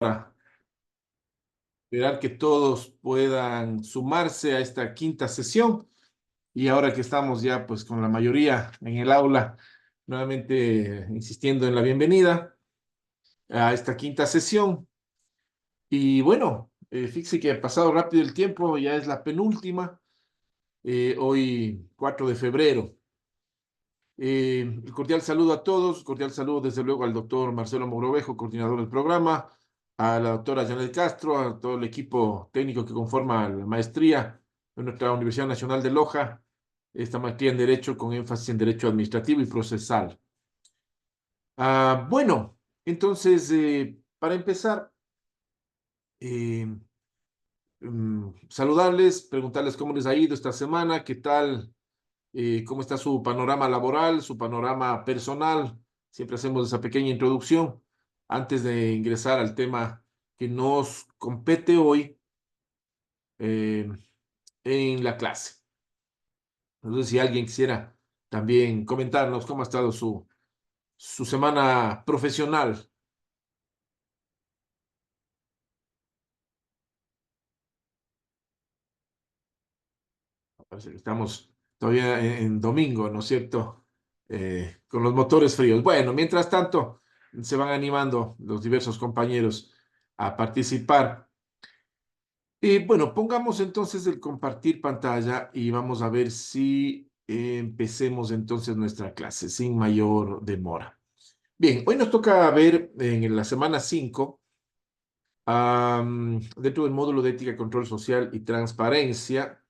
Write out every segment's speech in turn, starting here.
para esperar que todos puedan sumarse a esta quinta sesión. Y ahora que estamos ya pues con la mayoría en el aula, nuevamente insistiendo en la bienvenida a esta quinta sesión. Y bueno, fíjese que ha pasado rápido el tiempo, ya es la penúltima, hoy 4 de febrero. Cordial saludo a todos, cordial saludo desde luego al doctor Marcelo Mogrovejo, coordinador del programa, a la doctora Janet Castro, a todo el equipo técnico que conforma la maestría de nuestra Universidad Nacional de Loja, esta maestría en Derecho con énfasis en Derecho Administrativo y Procesal. Bueno, entonces, para empezar, eh, saludarles, preguntarles cómo les ha ido esta semana, qué tal. ¿Cómo está su panorama laboral, su panorama personal? Siempre hacemos esa pequeña introducción antes de ingresar al tema que nos compete hoy eh, en la clase. No sé si alguien quisiera también comentarnos cómo ha estado su semana profesional. Parece que estamos todavía en domingo, ¿no es cierto? Con los motores fríos. Bueno, mientras tanto, se van animando los diversos compañeros a participar. Y bueno, pongamos entonces el compartir pantalla y vamos a ver si empecemos entonces nuestra clase sin mayor demora. Bien, hoy nos toca ver en la semana 5, dentro del módulo de ética, control social y transparencia.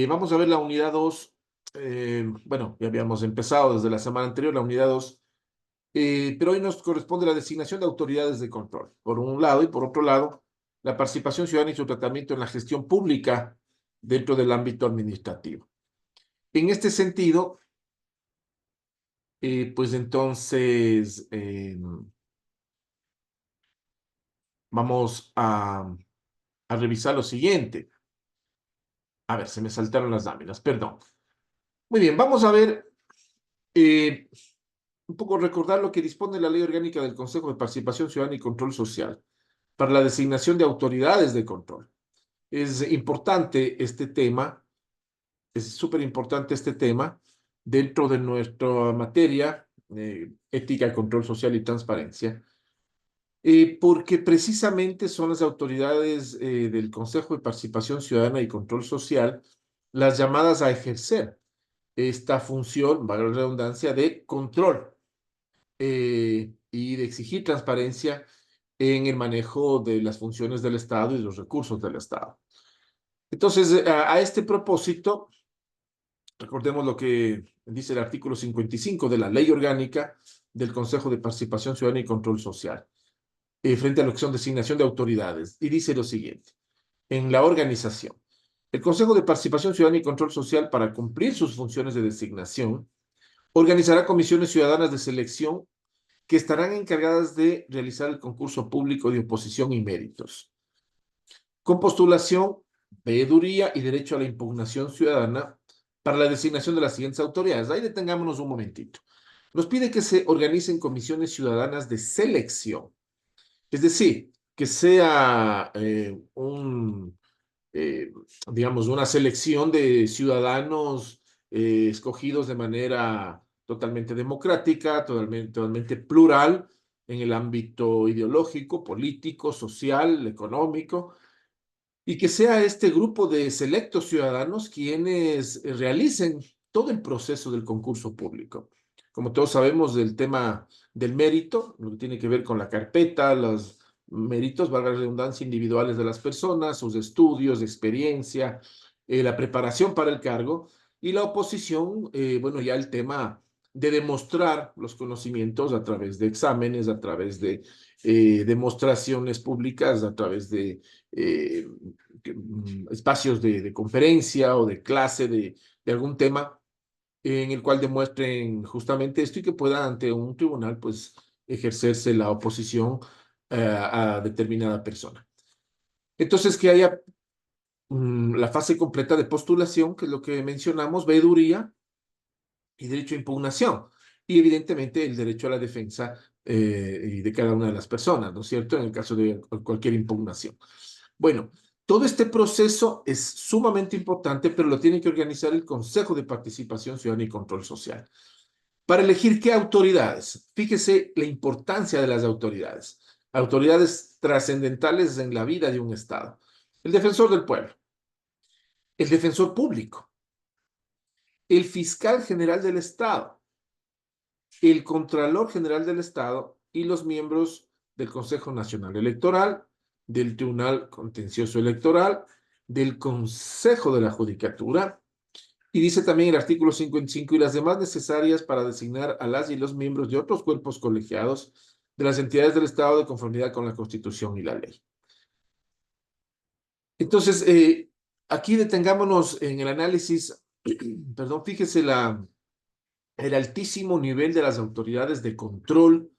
Vamos a ver la unidad 2. Bueno, ya habíamos empezado desde la semana anterior la unidad 2, pero hoy nos corresponde la designación de autoridades de control, por un lado, y por otro lado, la participación ciudadana y su tratamiento en la gestión pública dentro del ámbito administrativo. En este sentido, pues entonces vamos a revisar lo siguiente. A ver, se me saltaron las láminas, perdón. Muy bien, vamos a ver eh, un poco recordar lo que dispone la Ley Orgánica del Consejo de Participación Ciudadana y Control Social para la designación de autoridades de control. Es importante este tema, es súper importante este tema dentro de nuestra materia, ética, control social y transparencia, porque precisamente son las autoridades del Consejo de Participación Ciudadana y Control Social las llamadas a ejercer esta función, valga la redundancia, de control y de exigir transparencia en el manejo de las funciones del Estado y de los recursos del Estado. Entonces, a este propósito, recordemos lo que dice el artículo 55 de la Ley Orgánica del Consejo de Participación Ciudadana y Control Social, frente a la opción de designación de autoridades, y dice lo siguiente: en la organización, el Consejo de Participación Ciudadana y Control Social, para cumplir sus funciones de designación, organizará comisiones ciudadanas de selección que estarán encargadas de realizar el concurso público de oposición y méritos, con postulación, veeduría y derecho a la impugnación ciudadana para la designación de las siguientes autoridades. Ahí detengámonos un momentito. Nos pide que se organicen comisiones ciudadanas de selección, es decir, que sea eh, digamos, una selección de ciudadanos escogidos de manera totalmente democrática, totalmente plural en el ámbito ideológico, político, social, económico, y que sea este grupo de selectos ciudadanos quienes realicen todo el proceso del concurso público. Como todos sabemos del tema del mérito, lo que tiene que ver con la carpeta, los méritos, valga la redundancia, individuales de las personas, sus estudios, experiencia, la preparación para el cargo, y la oposición, bueno, ya el tema de demostrar los conocimientos a través de exámenes, a través de demostraciones públicas, a través de eh, espacios de conferencia o de clase de algún tema en el cual demuestren justamente esto y que pueda ante un tribunal pues ejercerse la oposición a determinada persona. Entonces que haya la fase completa de postulación, que es lo que mencionamos, veeduría y derecho a impugnación, y evidentemente el derecho a la defensa y de cada una de las personas, ¿no es cierto? En el caso de cualquier impugnación. Bueno, todo este proceso es sumamente importante, pero lo tiene que organizar el Consejo de Participación Ciudadana y Control Social. Para elegir qué autoridades. Fíjese la importancia de las autoridades. Autoridades trascendentales en la vida de un Estado. El defensor del pueblo, el defensor público, el fiscal general del Estado, el Contralor General del Estado y los miembros del Consejo Nacional Electoral, del Tribunal Contencioso Electoral, del Consejo de la Judicatura, y dice también el artículo 55 y las demás necesarias para designar a las y los miembros de otros cuerpos colegiados de las entidades del Estado de conformidad con la Constitución y la ley. Entonces, aquí detengámonos en el análisis, perdón, fíjese el altísimo nivel de las autoridades de control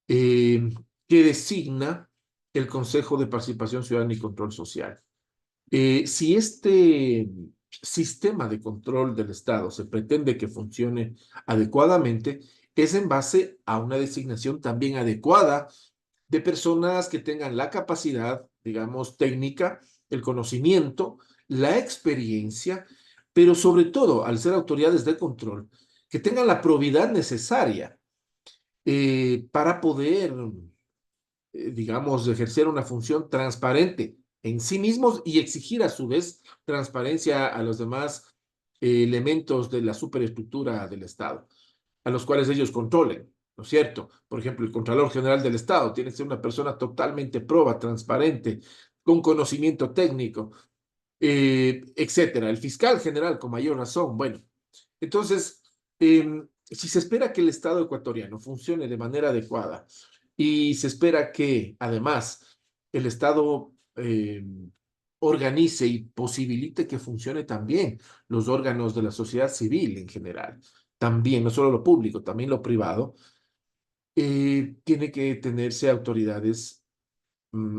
que designa el Consejo de Participación Ciudadana y Control Social. Si este sistema de control del Estado se pretende que funcione adecuadamente, es en base a una designación también adecuada de personas que tengan la capacidad, digamos, técnica, el conocimiento, la experiencia, pero sobre todo, al ser autoridades de control, que tengan la probidad necesaria para poder digamos, ejercer una función transparente en sí mismos y exigir a su vez transparencia a los demás elementos de la superestructura del Estado, a los cuales ellos controlen, ¿no es cierto? Por ejemplo, el Contralor General del Estado tiene que ser una persona totalmente proba, transparente, con conocimiento técnico, etcétera. El fiscal general, con mayor razón. Bueno, entonces, si se espera que el Estado ecuatoriano funcione de manera adecuada y se espera que, además, el Estado organice y posibilite que funcione también los órganos de la sociedad civil en general, también, no solo lo público, también lo privado, tiene que tenerse autoridades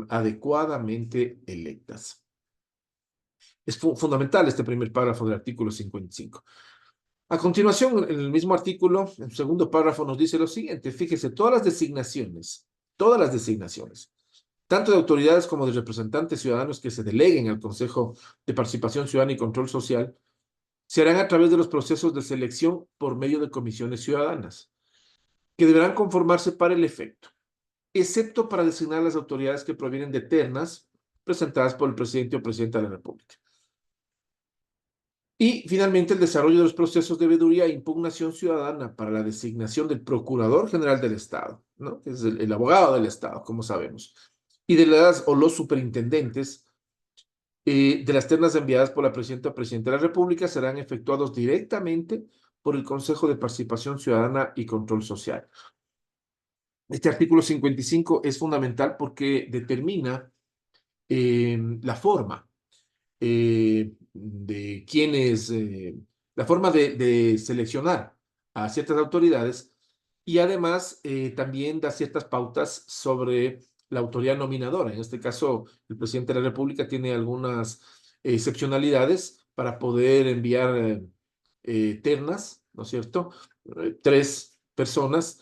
adecuadamente electas. Es fundamental este primer párrafo del artículo 55. A continuación, en el mismo artículo, el segundo párrafo nos dice lo siguiente, fíjese, todas las designaciones, tanto de autoridades como de representantes ciudadanos que se deleguen al Consejo de Participación Ciudadana y Control Social, se harán a través de los procesos de selección por medio de comisiones ciudadanas, que deberán conformarse para el efecto, excepto para designar las autoridades que provienen de ternas presentadas por el presidente o presidenta de la República. Y finalmente el desarrollo de los procesos de veeduría e impugnación ciudadana para la designación del Procurador General del Estado, ¿no? Que es el abogado del Estado, como sabemos, y de las o los superintendentes de las ternas enviadas por la Presidenta o Presidente de la República serán efectuados directamente por el Consejo de Participación Ciudadana y Control Social. Este artículo 55 es fundamental porque determina la forma de quienes, la forma de seleccionar a ciertas autoridades y además también da ciertas pautas sobre la autoridad nominadora. En este caso, el presidente de la República tiene algunas excepcionalidades para poder enviar ternas, ¿no es cierto? Tres personas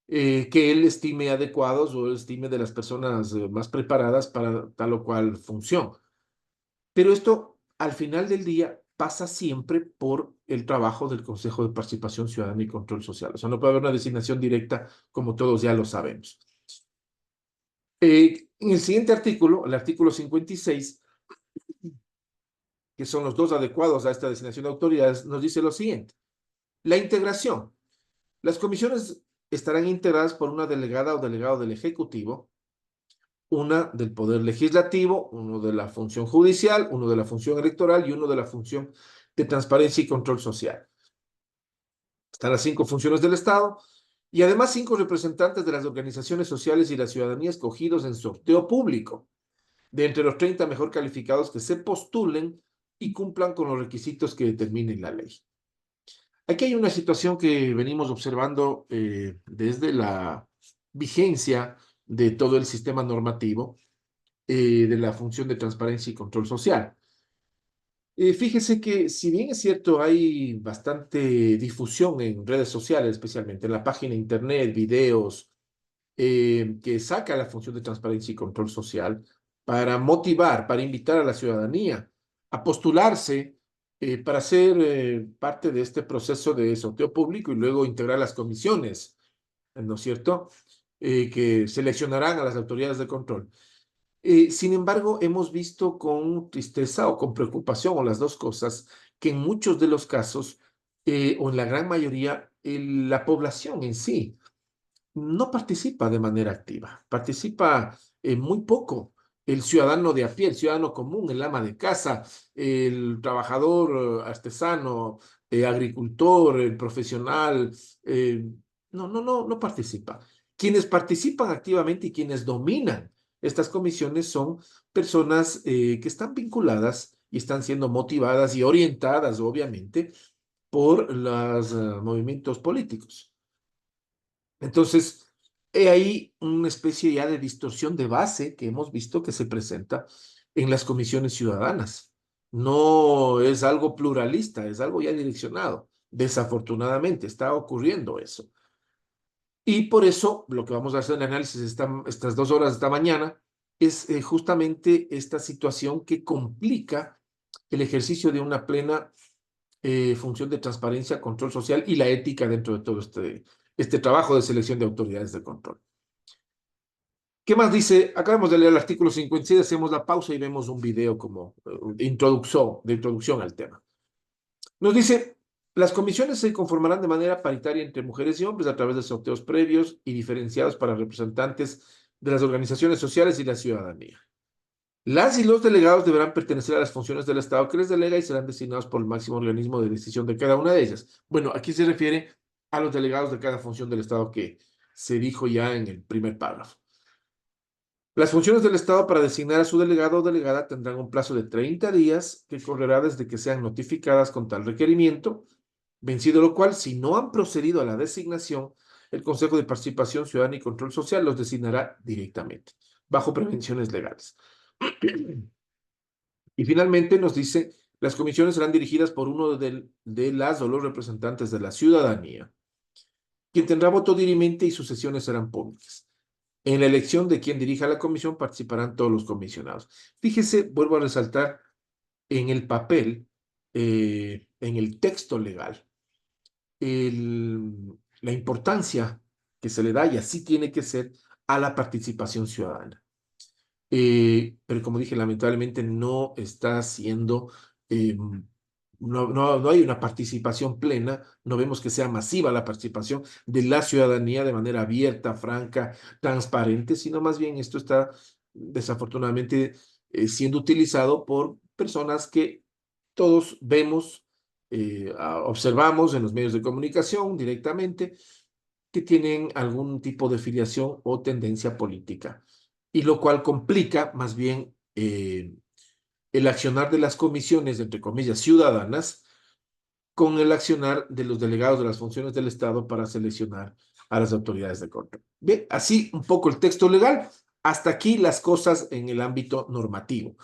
que él estime adecuados o estime de las personas más preparadas para tal o cual función. Pero esto, al final del día, pasa siempre por el trabajo del Consejo de Participación Ciudadana y Control Social. O sea, no puede haber una designación directa como todos ya lo sabemos. En el siguiente artículo, el artículo 56, que son los dos adecuados a esta designación de autoridades, nos dice lo siguiente. La integración. Las comisiones estarán integradas por una delegada o delegado del Ejecutivo, una del Poder Legislativo, uno de la función judicial, uno de la función electoral y uno de la función de transparencia y control social. Están las 5 funciones del Estado y además 5 representantes de las organizaciones sociales y la ciudadanía escogidos en sorteo público, de entre los 30 mejor calificados que se postulen y cumplan con los requisitos que determine la ley. Aquí hay una situación que venimos observando desde la vigencia de todo el sistema normativo de la función de transparencia y control social. Fíjese que si bien es cierto, hay bastante difusión en redes sociales, especialmente en la página internet, videos, que saca la función de transparencia y control social para motivar, para invitar a la ciudadanía a postularse para ser parte de este proceso de sorteo público y luego integrar las comisiones, ¿no es cierto? Que seleccionarán a las autoridades de control. Sin embargo, hemos visto con tristeza o con preocupación, o las dos cosas, que en muchos de los casos, o en la gran mayoría, la población en sí no participa de manera activa, participa muy poco. El ciudadano de a pie, el ciudadano común, el ama de casa, el trabajador artesano, agricultor, el profesional, eh, no participa. Quienes participan activamente y quienes dominan estas comisiones son personas que están vinculadas y están siendo motivadas y orientadas, obviamente, por los movimientos políticos. Entonces, he ahí una especie ya de distorsión de base que hemos visto que se presenta en las comisiones ciudadanas. No es algo pluralista, es algo ya direccionado. Desafortunadamente está ocurriendo eso. Y por eso lo que vamos a hacer en el análisis estas 2 horas de esta mañana es justamente esta situación que complica el ejercicio de una plena función de transparencia, control social y la ética dentro de todo este trabajo de selección de autoridades de control. ¿Qué más dice? Acabamos de leer el artículo 56, hacemos la pausa y vemos un video como de introducción al tema. Nos dice, las comisiones se conformarán de manera paritaria entre mujeres y hombres a través de sorteos previos y diferenciados para representantes de las organizaciones sociales y la ciudadanía. Las y los delegados deberán pertenecer a las funciones del Estado que les delega y serán designados por el máximo organismo de decisión de cada una de ellas. Bueno, aquí se refiere a los delegados de cada función del Estado que se dijo ya en el primer párrafo. Las funciones del Estado para designar a su delegado o delegada tendrán un plazo de 30 días que correrá desde que sean notificadas con tal requerimiento, vencido lo cual, si no han procedido a la designación, el Consejo de Participación Ciudadana y Control Social los designará directamente, bajo prevenciones legales. Y finalmente nos dice, las comisiones serán dirigidas por uno de las o los representantes de la ciudadanía, quien tendrá voto dirimente y sus sesiones serán públicas. En la elección de quien dirija la comisión participarán todos los comisionados. Fíjese, vuelvo a resaltar, en el papel, en el texto legal, la importancia que se le da, y así tiene que ser, a la participación ciudadana. Pero como dije, lamentablemente no está siendo, no hay una participación plena, no vemos que sea masiva la participación de la ciudadanía de manera abierta, franca, transparente, sino más bien esto está desafortunadamente siendo utilizado por personas que todos vemos, observamos en los medios de comunicación directamente, que tienen algún tipo de filiación o tendencia política, y lo cual complica más bien el accionar de las comisiones, entre comillas, ciudadanas, con el accionar de los delegados de las funciones del Estado para seleccionar a las autoridades de control. Bien, así un poco el texto legal. Hasta aquí las cosas en el ámbito normativo.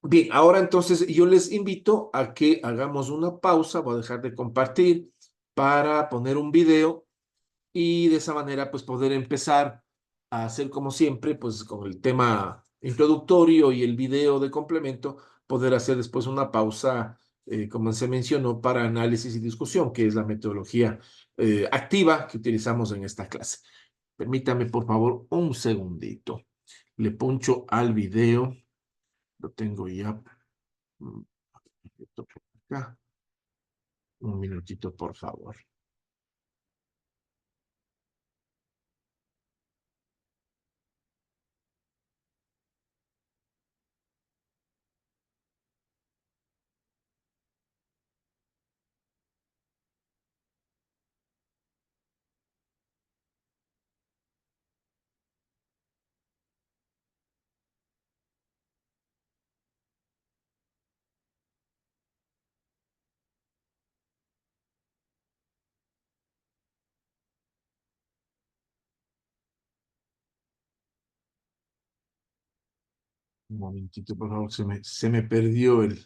Bien, ahora entonces yo les invito a que hagamos una pausa, voy a dejar de compartir para poner un video y de esa manera pues poder empezar a hacer como siempre, pues con el tema introductorio y el video de complemento, poder hacer después una pausa, como se mencionó, para análisis y discusión, que es la metodología activa que utilizamos en esta clase. Permítame por favor un segundito. Le poncho al video, lo tengo ya. mm, por acá. Un minutito, por favor. Un momentito, por favor, se me perdió el...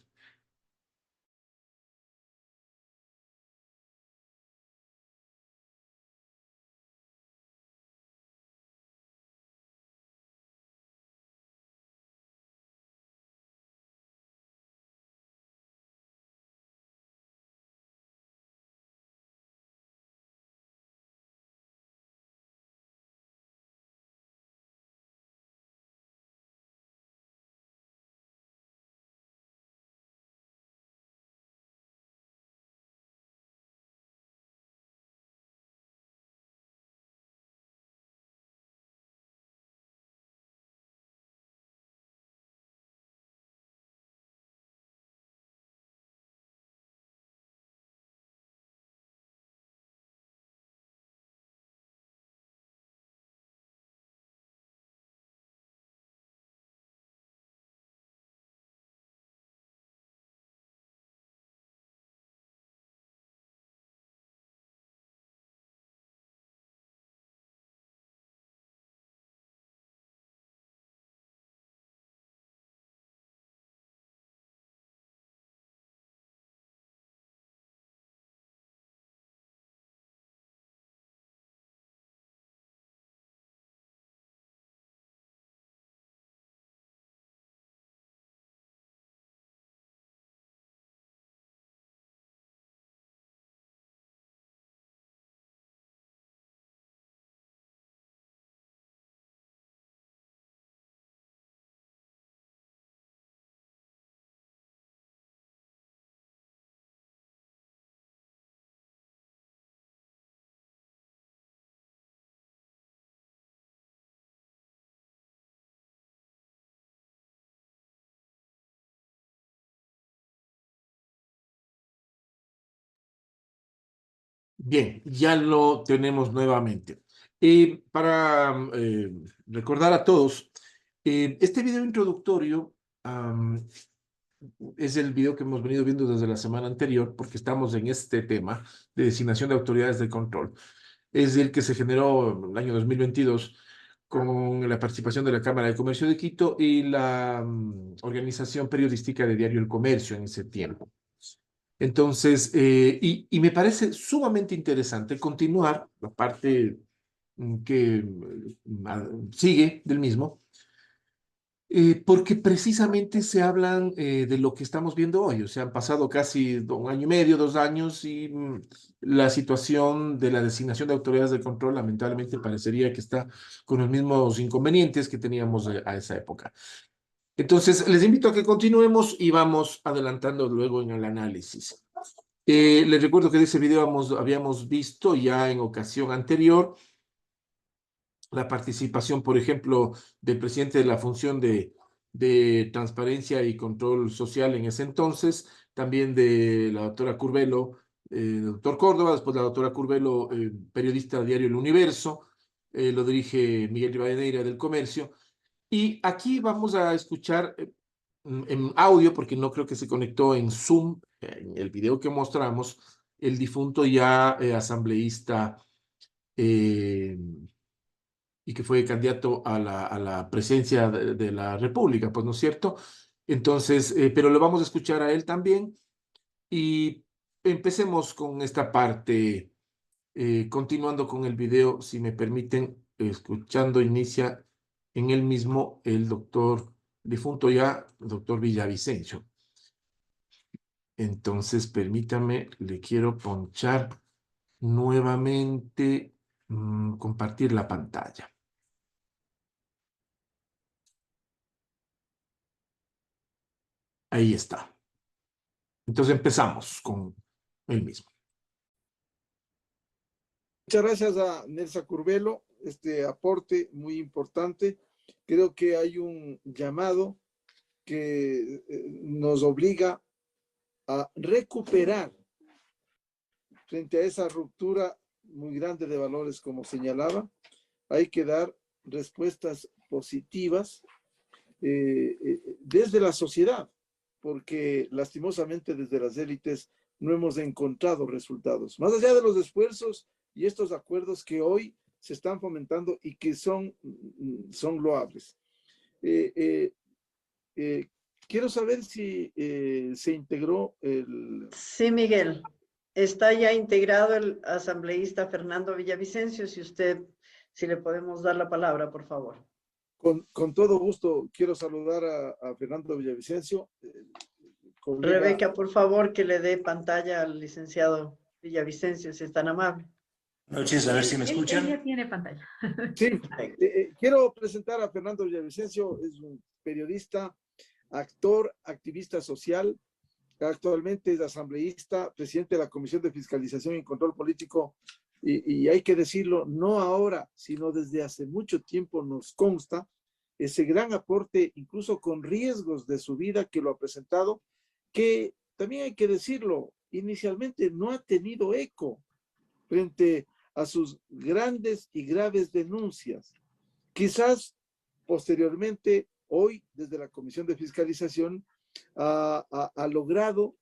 Bien, ya lo tenemos nuevamente. Para recordar a todos, este video introductorio es el video que hemos venido viendo desde la semana anterior, porque estamos en este tema de designación de autoridades de control. Es el que se generó en el año 2022 con la participación de la Cámara de Comercio de Quito y la organización periodística de Diario El Comercio en ese tiempo. Entonces, y me parece sumamente interesante continuar la parte que sigue del mismo, porque precisamente se hablan de lo que estamos viendo hoy. O sea, han pasado casi un año y medio, 2 años, y la situación de la designación de autoridades de control lamentablemente parecería que está con los mismos inconvenientes que teníamos a esa época. Entonces, les invito a que continuemos y vamos adelantando luego en el análisis. Les recuerdo que de ese video habíamos visto ya en ocasión anterior la participación, por ejemplo, del presidente de la Función de Transparencia y Control Social en ese entonces, también de la doctora Curvelo, doctor Córdoba, después la doctora Curvelo, periodista de Diario El Universo, lo dirige Miguel Rivadeneira del Comercio, y aquí vamos a escuchar en audio, porque no creo que se conectó en Zoom, en el video que mostramos, el difunto ya asambleísta eh, y que fue candidato a la presidencia de la República, pues, ¿no es cierto? Entonces, pero lo vamos a escuchar a él también y empecemos con esta parte, continuando con el video, si me permiten, escuchando, inicia en él mismo el doctor, difunto ya, el doctor Villavicencio. Entonces, permítame, le quiero ponchar nuevamente, compartir la pantalla. Ahí está. Entonces empezamos con el mismo. Muchas gracias a Nelsa Curvelo, este aporte muy importante. Creo que hay un llamado que nos obliga a recuperar frente a esa ruptura muy grande de valores, como señalaba. Hay que dar respuestas positivas desde la sociedad, porque lastimosamente desde las élites no hemos encontrado resultados. Más allá de los esfuerzos y estos acuerdos que hoy se están fomentando y que son loables. Quiero saber si se integró el... Sí, Miguel. Está ya integrado el asambleísta Fernando Villavicencio. Si le podemos dar la palabra, por favor. Con todo gusto, quiero saludar a Fernando Villavicencio. Colega. Rebeca, por favor, que le dé pantalla al licenciado Villavicencio, si es tan amable. Buenas noches, a ver si me escuchan. Él ya tiene pantalla. Sí, quiero presentar a Fernando Villavicencio, es un periodista, actor, activista social, actualmente es asambleísta, presidente de la Comisión de Fiscalización y Control Político, y hay que decirlo, no ahora, sino desde hace mucho tiempo nos consta ese gran aporte, incluso con riesgos de su vida que lo ha presentado, que también hay que decirlo, inicialmente no ha tenido eco frente a sus grandes y graves denuncias. Quizás posteriormente, hoy, desde la Comisión de Fiscalización, ha logrado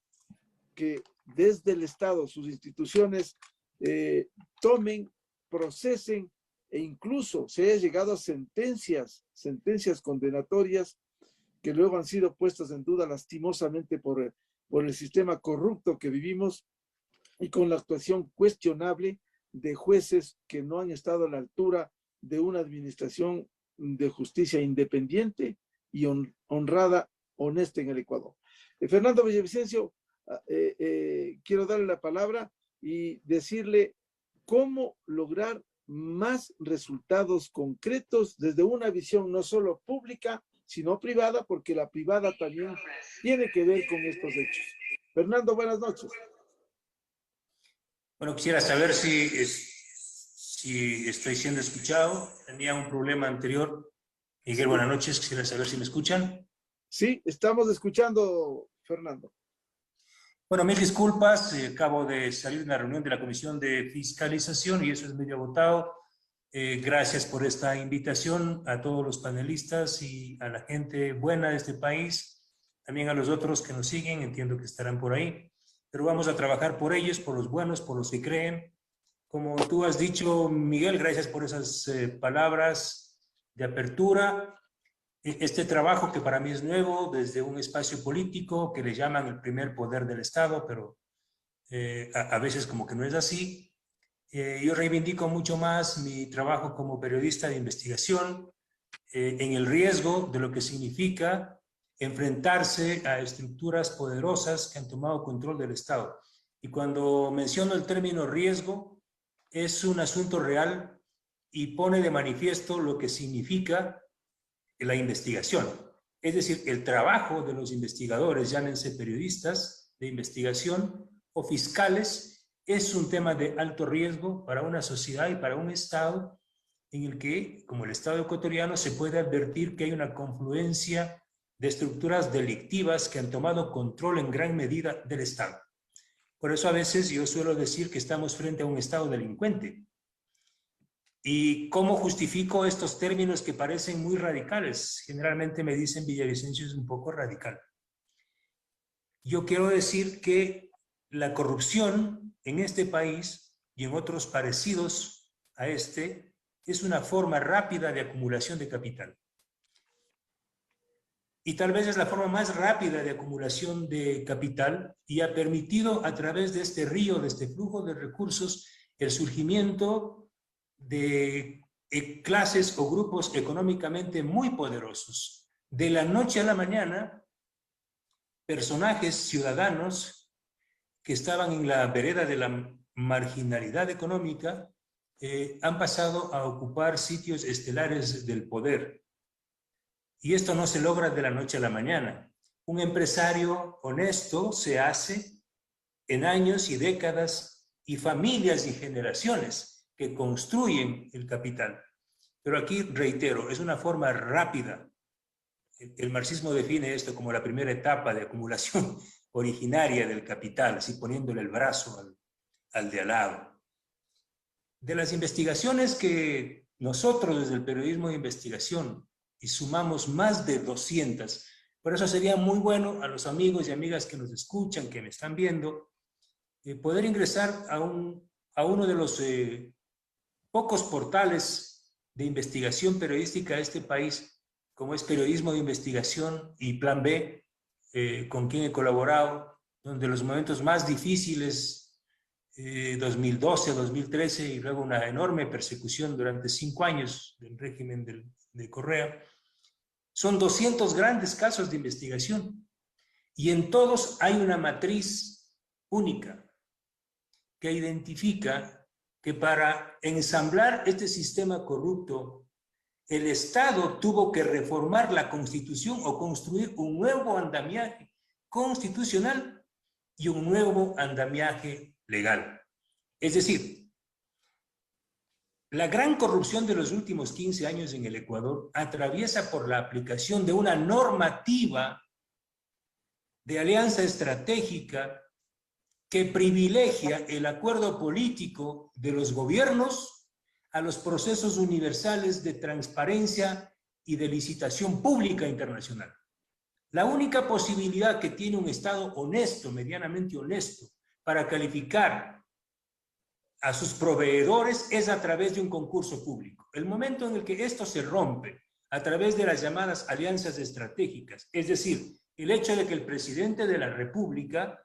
que desde el Estado, sus instituciones, tomen, procesen e incluso se haya llegado a sentencias condenatorias que luego han sido puestas en duda lastimosamente por el sistema corrupto que vivimos y con la actuación cuestionable de jueces que no han estado a la altura de una administración de justicia independiente y honrada, honesta en el Ecuador. Fernando Villavicencio, quiero darle la palabra y decirle cómo lograr más resultados concretos desde una visión no solo pública, sino privada, porque la privada también tiene que ver con estos hechos. Fernando, buenas noches. Bueno, quisiera saber si estoy siendo escuchado. Tenía un problema anterior. Miguel, buenas noches. Quisiera saber si me escuchan. Sí, estamos escuchando, Fernando. Bueno, mil disculpas. Acabo de salir de una reunión de la Comisión de Fiscalización y eso es medio agotado. Gracias por esta invitación a todos los panelistas y a la gente buena de este país. También a los otros que nos siguen, entiendo que estarán por ahí. Pero vamos a trabajar por ellos, por los buenos, por los que creen. Como tú has dicho, Miguel, gracias por esas palabras de apertura. Este trabajo que para mí es nuevo, desde un espacio político que le llaman el primer poder del Estado, pero a veces como que no es así. Yo reivindico mucho más mi trabajo como periodista de investigación en el riesgo de lo que significa enfrentarse a estructuras poderosas que han tomado control del Estado. Y cuando menciono el término riesgo, es un asunto real y pone de manifiesto lo que significa la investigación. Es decir, el trabajo de los investigadores, llámense periodistas de investigación o fiscales, es un tema de alto riesgo para una sociedad y para un Estado en el que, como el Estado ecuatoriano, se puede advertir que hay una confluencia de estructuras delictivas que han tomado control en gran medida del Estado. Por eso a veces yo suelo decir que estamos frente a un Estado delincuente. ¿Y cómo justifico estos términos que parecen muy radicales? Generalmente me dicen Villavicencio es un poco radical. Yo quiero decir que la corrupción en este país y en otros parecidos a este es una forma rápida de acumulación de capital. Y tal vez es la forma más rápida de acumulación de capital y ha permitido a través de este río, de este flujo de recursos, el surgimiento de clases o grupos económicamente muy poderosos. De la noche a la mañana, personajes ciudadanos que estaban en la vereda de la marginalidad económica han pasado a ocupar sitios estelares del poder. Y esto no se logra de la noche a la mañana. Un empresario honesto se hace en años y décadas y familias y generaciones que construyen el capital. Pero aquí, reitero, es una forma rápida. El marxismo define esto como la primera etapa de acumulación originaria del capital, así poniéndole el brazo al de al lado. De las investigaciones que nosotros desde el periodismo de investigación, y sumamos más de 200, por eso sería muy bueno a los amigos y amigas que nos escuchan, que me están viendo, poder ingresar a uno de los pocos portales de investigación periodística de este país, como es Periodismo de Investigación y Plan B, con quien he colaborado, donde los momentos más difíciles, 2012, 2013, y luego una enorme persecución durante 5 años del régimen de Correa, son 200 grandes casos de investigación y en todos hay una matriz única que identifica que para ensamblar este sistema corrupto, el Estado tuvo que reformar la Constitución o construir un nuevo andamiaje constitucional y un nuevo andamiaje legal. Es decir, la gran corrupción de los últimos 15 años en el Ecuador atraviesa por la aplicación de una normativa de alianza estratégica que privilegia el acuerdo político de los gobiernos a los procesos universales de transparencia y de licitación pública internacional. La única posibilidad que tiene un Estado honesto, medianamente honesto, para calificar a sus proveedores es a través de un concurso público. El momento en el que esto se rompe a través de las llamadas alianzas estratégicas, es decir, el hecho de que el presidente de la República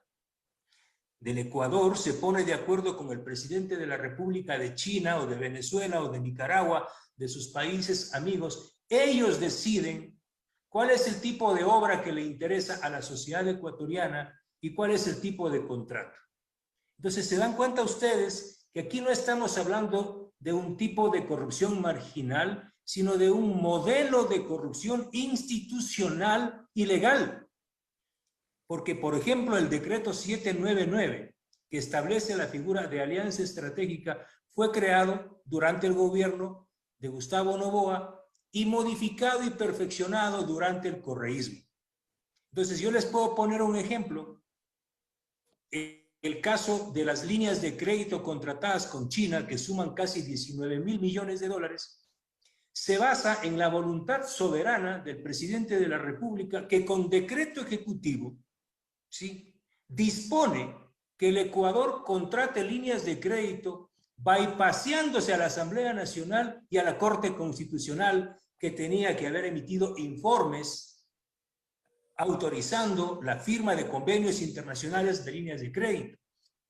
del Ecuador se pone de acuerdo con el presidente de la República de China o de Venezuela o de Nicaragua, de sus países amigos, ellos deciden cuál es el tipo de obra que le interesa a la sociedad ecuatoriana y cuál es el tipo de contrato. Entonces, ¿se dan cuenta ustedes que aquí no estamos hablando de un tipo de corrupción marginal, sino de un modelo de corrupción institucional y legal? Porque, por ejemplo, el decreto 799, que establece la figura de alianza estratégica, fue creado durante el gobierno de Gustavo Noboa y modificado y perfeccionado durante el correísmo. Entonces, yo les puedo poner un ejemplo el caso de las líneas de crédito contratadas con China, que suman casi 19.000 millones de dólares, se basa en la voluntad soberana del presidente de la República, que con decreto ejecutivo, ¿sí?, dispone que el Ecuador contrate líneas de crédito bypaseándose a la Asamblea Nacional y a la Corte Constitucional, que tenía que haber emitido informes autorizando la firma de convenios internacionales de líneas de crédito.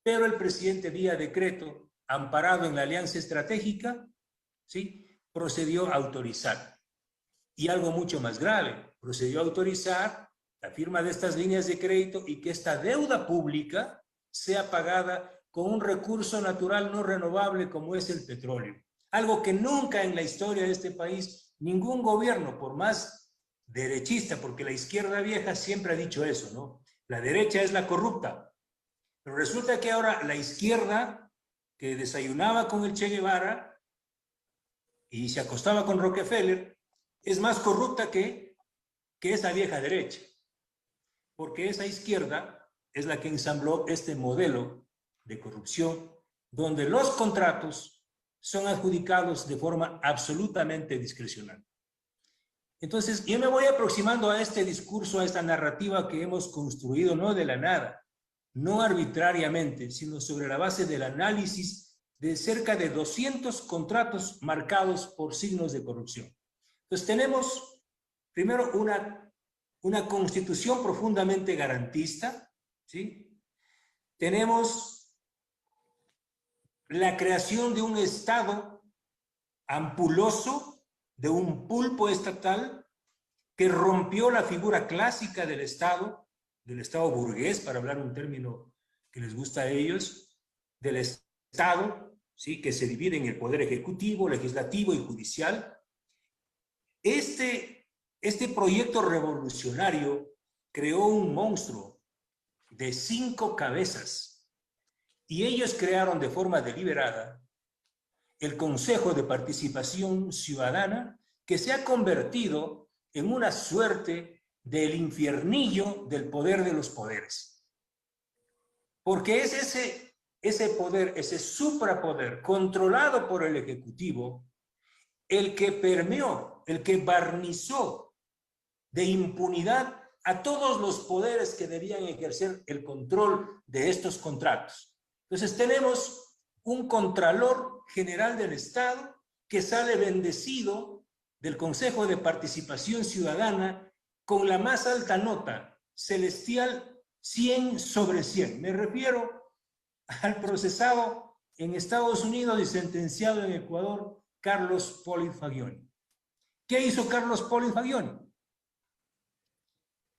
Pero el presidente, vía decreto, amparado en la alianza estratégica, ¿sí?, procedió a autorizar. Y algo mucho más grave, procedió a autorizar la firma de estas líneas de crédito y que esta deuda pública sea pagada con un recurso natural no renovable como es el petróleo. Algo que nunca en la historia de este país, ningún gobierno, por más derechista, porque la izquierda vieja siempre ha dicho eso, ¿no? La derecha es la corrupta. Pero resulta que ahora la izquierda, que desayunaba con el Che Guevara y se acostaba con Rockefeller, es más corrupta que esa vieja derecha. Porque esa izquierda es la que ensambló este modelo de corrupción, donde los contratos son adjudicados de forma absolutamente discrecional. Entonces, yo me voy aproximando a este discurso, a esta narrativa que hemos construido, no de la nada, no arbitrariamente, sino sobre la base del análisis de cerca de 200 contratos marcados por signos de corrupción. Entonces, tenemos primero una constitución profundamente garantista, ¿sí? Tenemos la creación de un Estado ampuloso, de un pulpo estatal, que rompió la figura clásica del Estado burgués, para hablar un término que les gusta a ellos, del Estado, ¿sí?, que se divide en el poder ejecutivo, legislativo y judicial. Este proyecto revolucionario creó un monstruo de 5 cabezas y ellos crearon de forma deliberada el Consejo de Participación Ciudadana, que se ha convertido en una suerte del infiernillo del poder de los poderes. Porque es ese poder, ese suprapoder controlado por el Ejecutivo, el que permeó, el que barnizó de impunidad a todos los poderes que debían ejercer el control de estos contratos. Entonces tenemos un Contralor General del Estado que sale bendecido del Consejo de Participación Ciudadana con la más alta nota, celestial 100 sobre 100. Me refiero al procesado en Estados Unidos y sentenciado en Ecuador, Carlos Polit Fagioni. ¿Qué hizo Carlos Polit Fagioni?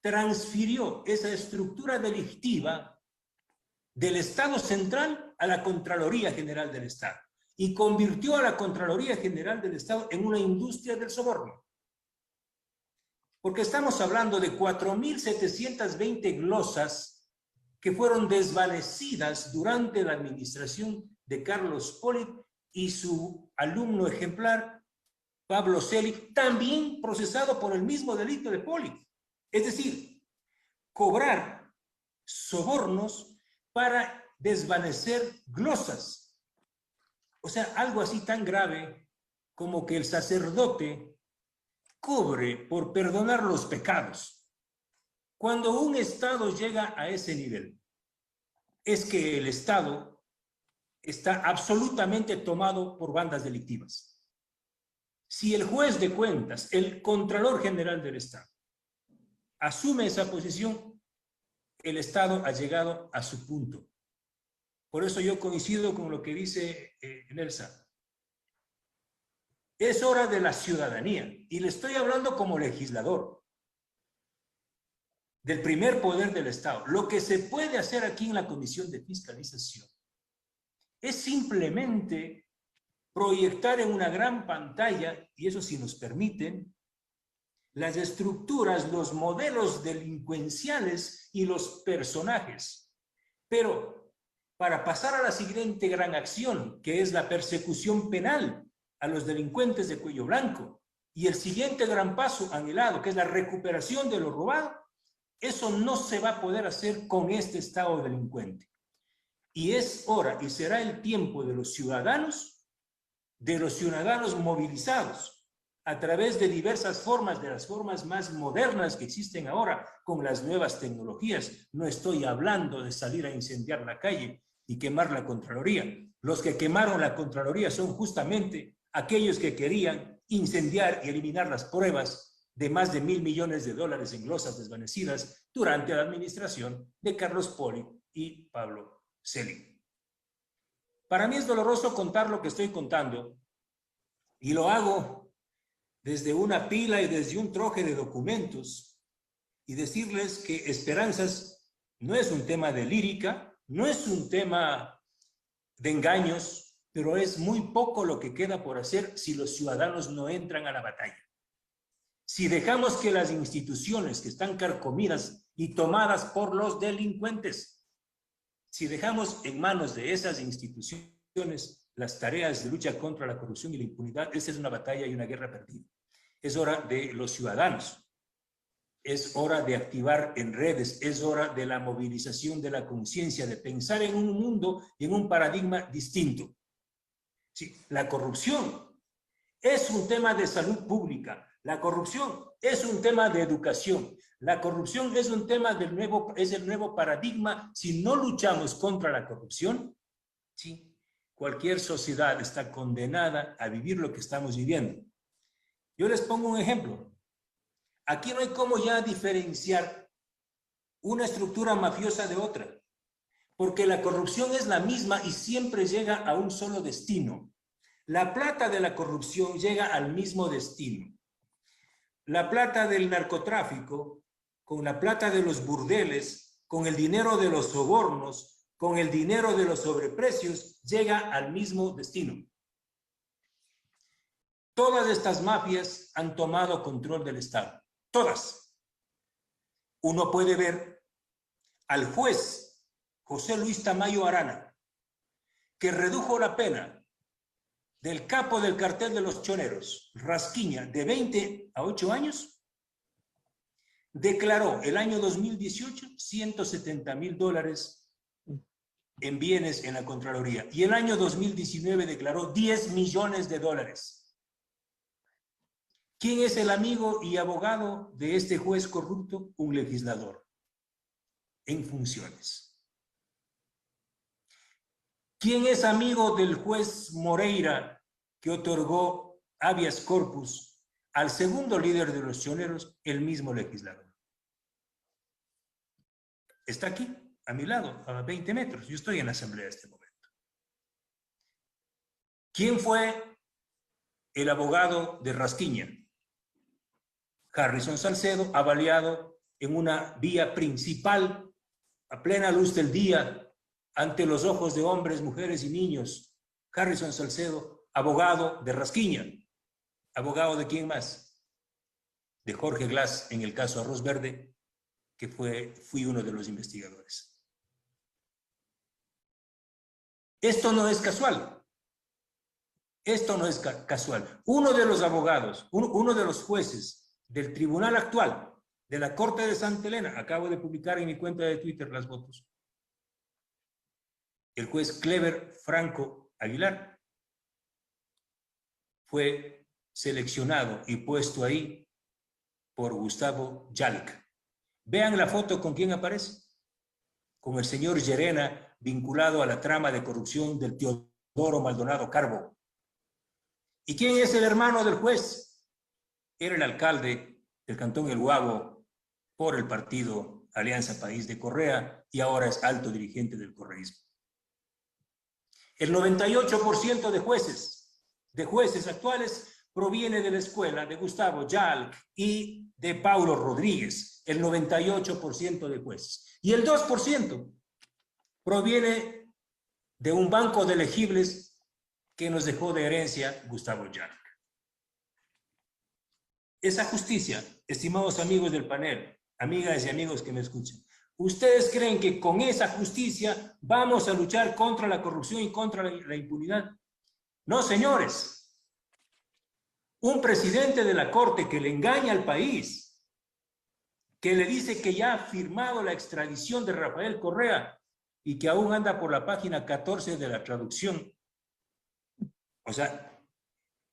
Transfirió esa estructura delictiva del Estado central a la Contraloría General del Estado y convirtió a la Contraloría General del Estado en una industria del soborno. Porque estamos hablando de 4.720 glosas que fueron desvanecidas durante la administración de Carlos Polit y su alumno ejemplar, Pablo Selig, también procesado por el mismo delito de Polit. Es decir, cobrar sobornos para desvanecer glosas. O sea, algo así tan grave como que el sacerdote cobre por perdonar los pecados. Cuando un Estado llega a ese nivel, es que el Estado está absolutamente tomado por bandas delictivas. Si el juez de cuentas, el Contralor General del Estado, asume esa posición, el Estado ha llegado a su punto. Por eso yo coincido con lo que dice Nelsa. Es hora de la ciudadanía, y le estoy hablando como legislador, del primer poder del Estado. Lo que se puede hacer aquí en la Comisión de Fiscalización es simplemente proyectar en una gran pantalla, y eso si nos permiten, las estructuras, los modelos delincuenciales y los personajes. Pero para pasar a la siguiente gran acción, que es la persecución penal a los delincuentes de cuello blanco, y el siguiente gran paso anhelado, que es la recuperación de lo robado, eso no se va a poder hacer con este Estado delincuente. Y es hora y será el tiempo de los ciudadanos movilizados a través de diversas formas, de las formas más modernas que existen ahora con las nuevas tecnologías. No estoy hablando de salir a incendiar la calle y quemar la Contraloría. Los que quemaron la Contraloría son justamente aquellos que querían incendiar y eliminar las pruebas de más de $1.000 millones en losas desvanecidas durante la administración de Carlos Poli y Pablo Selig. Para mí es doloroso contar lo que estoy contando y lo hago desde una pila y desde un troje de documentos y decirles que Esperanzas no es un tema de lírica, no es un tema de engaños, pero es muy poco lo que queda por hacer si los ciudadanos no entran a la batalla. Si dejamos que las instituciones que están carcomidas y tomadas por los delincuentes, si dejamos en manos de esas instituciones las tareas de lucha contra la corrupción y la impunidad, esa es una batalla y una guerra perdida. Es hora de los ciudadanos, es hora de activar en redes, es hora de la movilización de la conciencia, de pensar en un mundo y en un paradigma distinto. Sí, la corrupción es un tema de salud pública, la corrupción es un tema de educación, la corrupción es un tema es el nuevo paradigma. Si no luchamos contra la corrupción, sí, cualquier sociedad está condenada a vivir lo que estamos viviendo. Yo les pongo un ejemplo. Aquí no hay cómo ya diferenciar una estructura mafiosa de otra, porque la corrupción es la misma y siempre llega a un solo destino. La plata de la corrupción llega al mismo destino. La plata del narcotráfico, con la plata de los burdeles, con el dinero de los sobornos, con el dinero de los sobreprecios, llega al mismo destino. Todas estas mafias han tomado control del Estado. Todas. Uno puede ver al juez José Luis Tamayo Arana, que redujo la pena del capo del cartel de los choneros, Rasquiña, de 20 a 8 años, declaró el año 2018 $170.000 en bienes en la Contraloría y el año 2019 declaró $10 millones. ¿Quién es el amigo y abogado de este juez corrupto? Un legislador en funciones. ¿Quién es amigo del juez Moreira que otorgó habeas corpus al segundo líder de los choneros? El mismo legislador. Está aquí, a mi lado, a 20 metros. Yo estoy en la asamblea en este momento. ¿Quién fue el abogado de Rasquiña? Harrison Salcedo, avaliado en una vía principal, a plena luz del día, ante los ojos de hombres, mujeres y niños. Harrison Salcedo, abogado de Rasquiña. ¿Abogado de quién más? De Jorge Glass en el caso Arroz Verde, que fui uno de los investigadores. Esto no es casual. Esto no es casual. Uno de los abogados, uno de los jueces del tribunal actual, de la Corte de Santa Elena, acabo de publicar en mi cuenta de Twitter las fotos, el juez Clever Franco Aguilar, fue seleccionado y puesto ahí por Gustavo Yalc. Vean la foto con quién aparece. Con el señor Llerena, vinculado a la trama de corrupción del Teodoro Maldonado Carbo. ¿Y quién es el hermano del juez? Era el alcalde del cantón El Guabo por el partido Alianza País de Correa y ahora es alto dirigente del correísmo. El 98% de jueces actuales proviene de la escuela de Gustavo Yalc y de Paulo Rodríguez, el 98% de jueces. Y el 2% proviene de un banco de elegibles que nos dejó de herencia Gustavo Yalc. Esa justicia, estimados amigos del panel, amigas y amigos que me escuchan, ¿ustedes creen que con esa justicia vamos a luchar contra la corrupción y contra la impunidad? No, señores. Un presidente de la Corte que le engaña al país, que le dice que ya ha firmado la extradición de Rafael Correa y que aún anda por la página 14 de la traducción. O sea,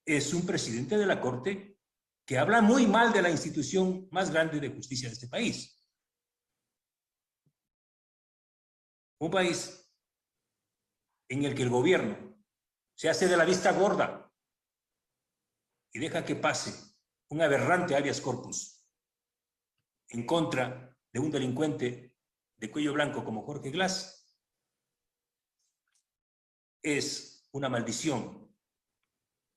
es un presidente de la Corte que habla muy mal de la institución más grande de justicia de este país. Un país en el que el gobierno se hace de la vista gorda y deja que pase un aberrante habeas corpus en contra de un delincuente de cuello blanco como Jorge Glass, es una maldición.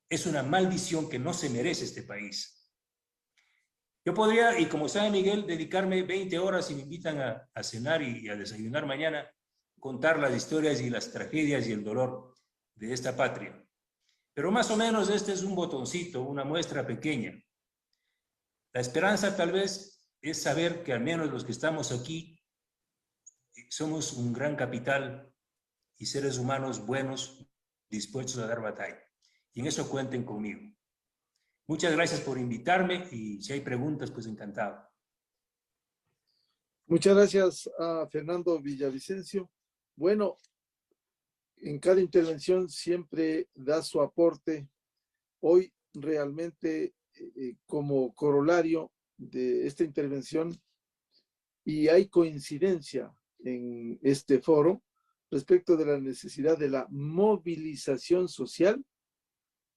Es una maldición que no se merece este país. Yo podría, y como sabe Miguel, dedicarme 20 horas si me invitan a cenar y a desayunar mañana, contar las historias y las tragedias y el dolor de esta patria. Pero más o menos este es un botoncito, una muestra pequeña. La esperanza tal vez es saber que al menos los que estamos aquí somos un gran capital y seres humanos buenos dispuestos a dar batalla. Y en eso cuenten conmigo. Muchas gracias por invitarme y si hay preguntas, pues encantado. Muchas gracias a Fernando Villavicencio. Bueno, en cada intervención siempre da su aporte. Hoy realmente como corolario de esta intervención, y hay coincidencia en este foro respecto de la necesidad de la movilización social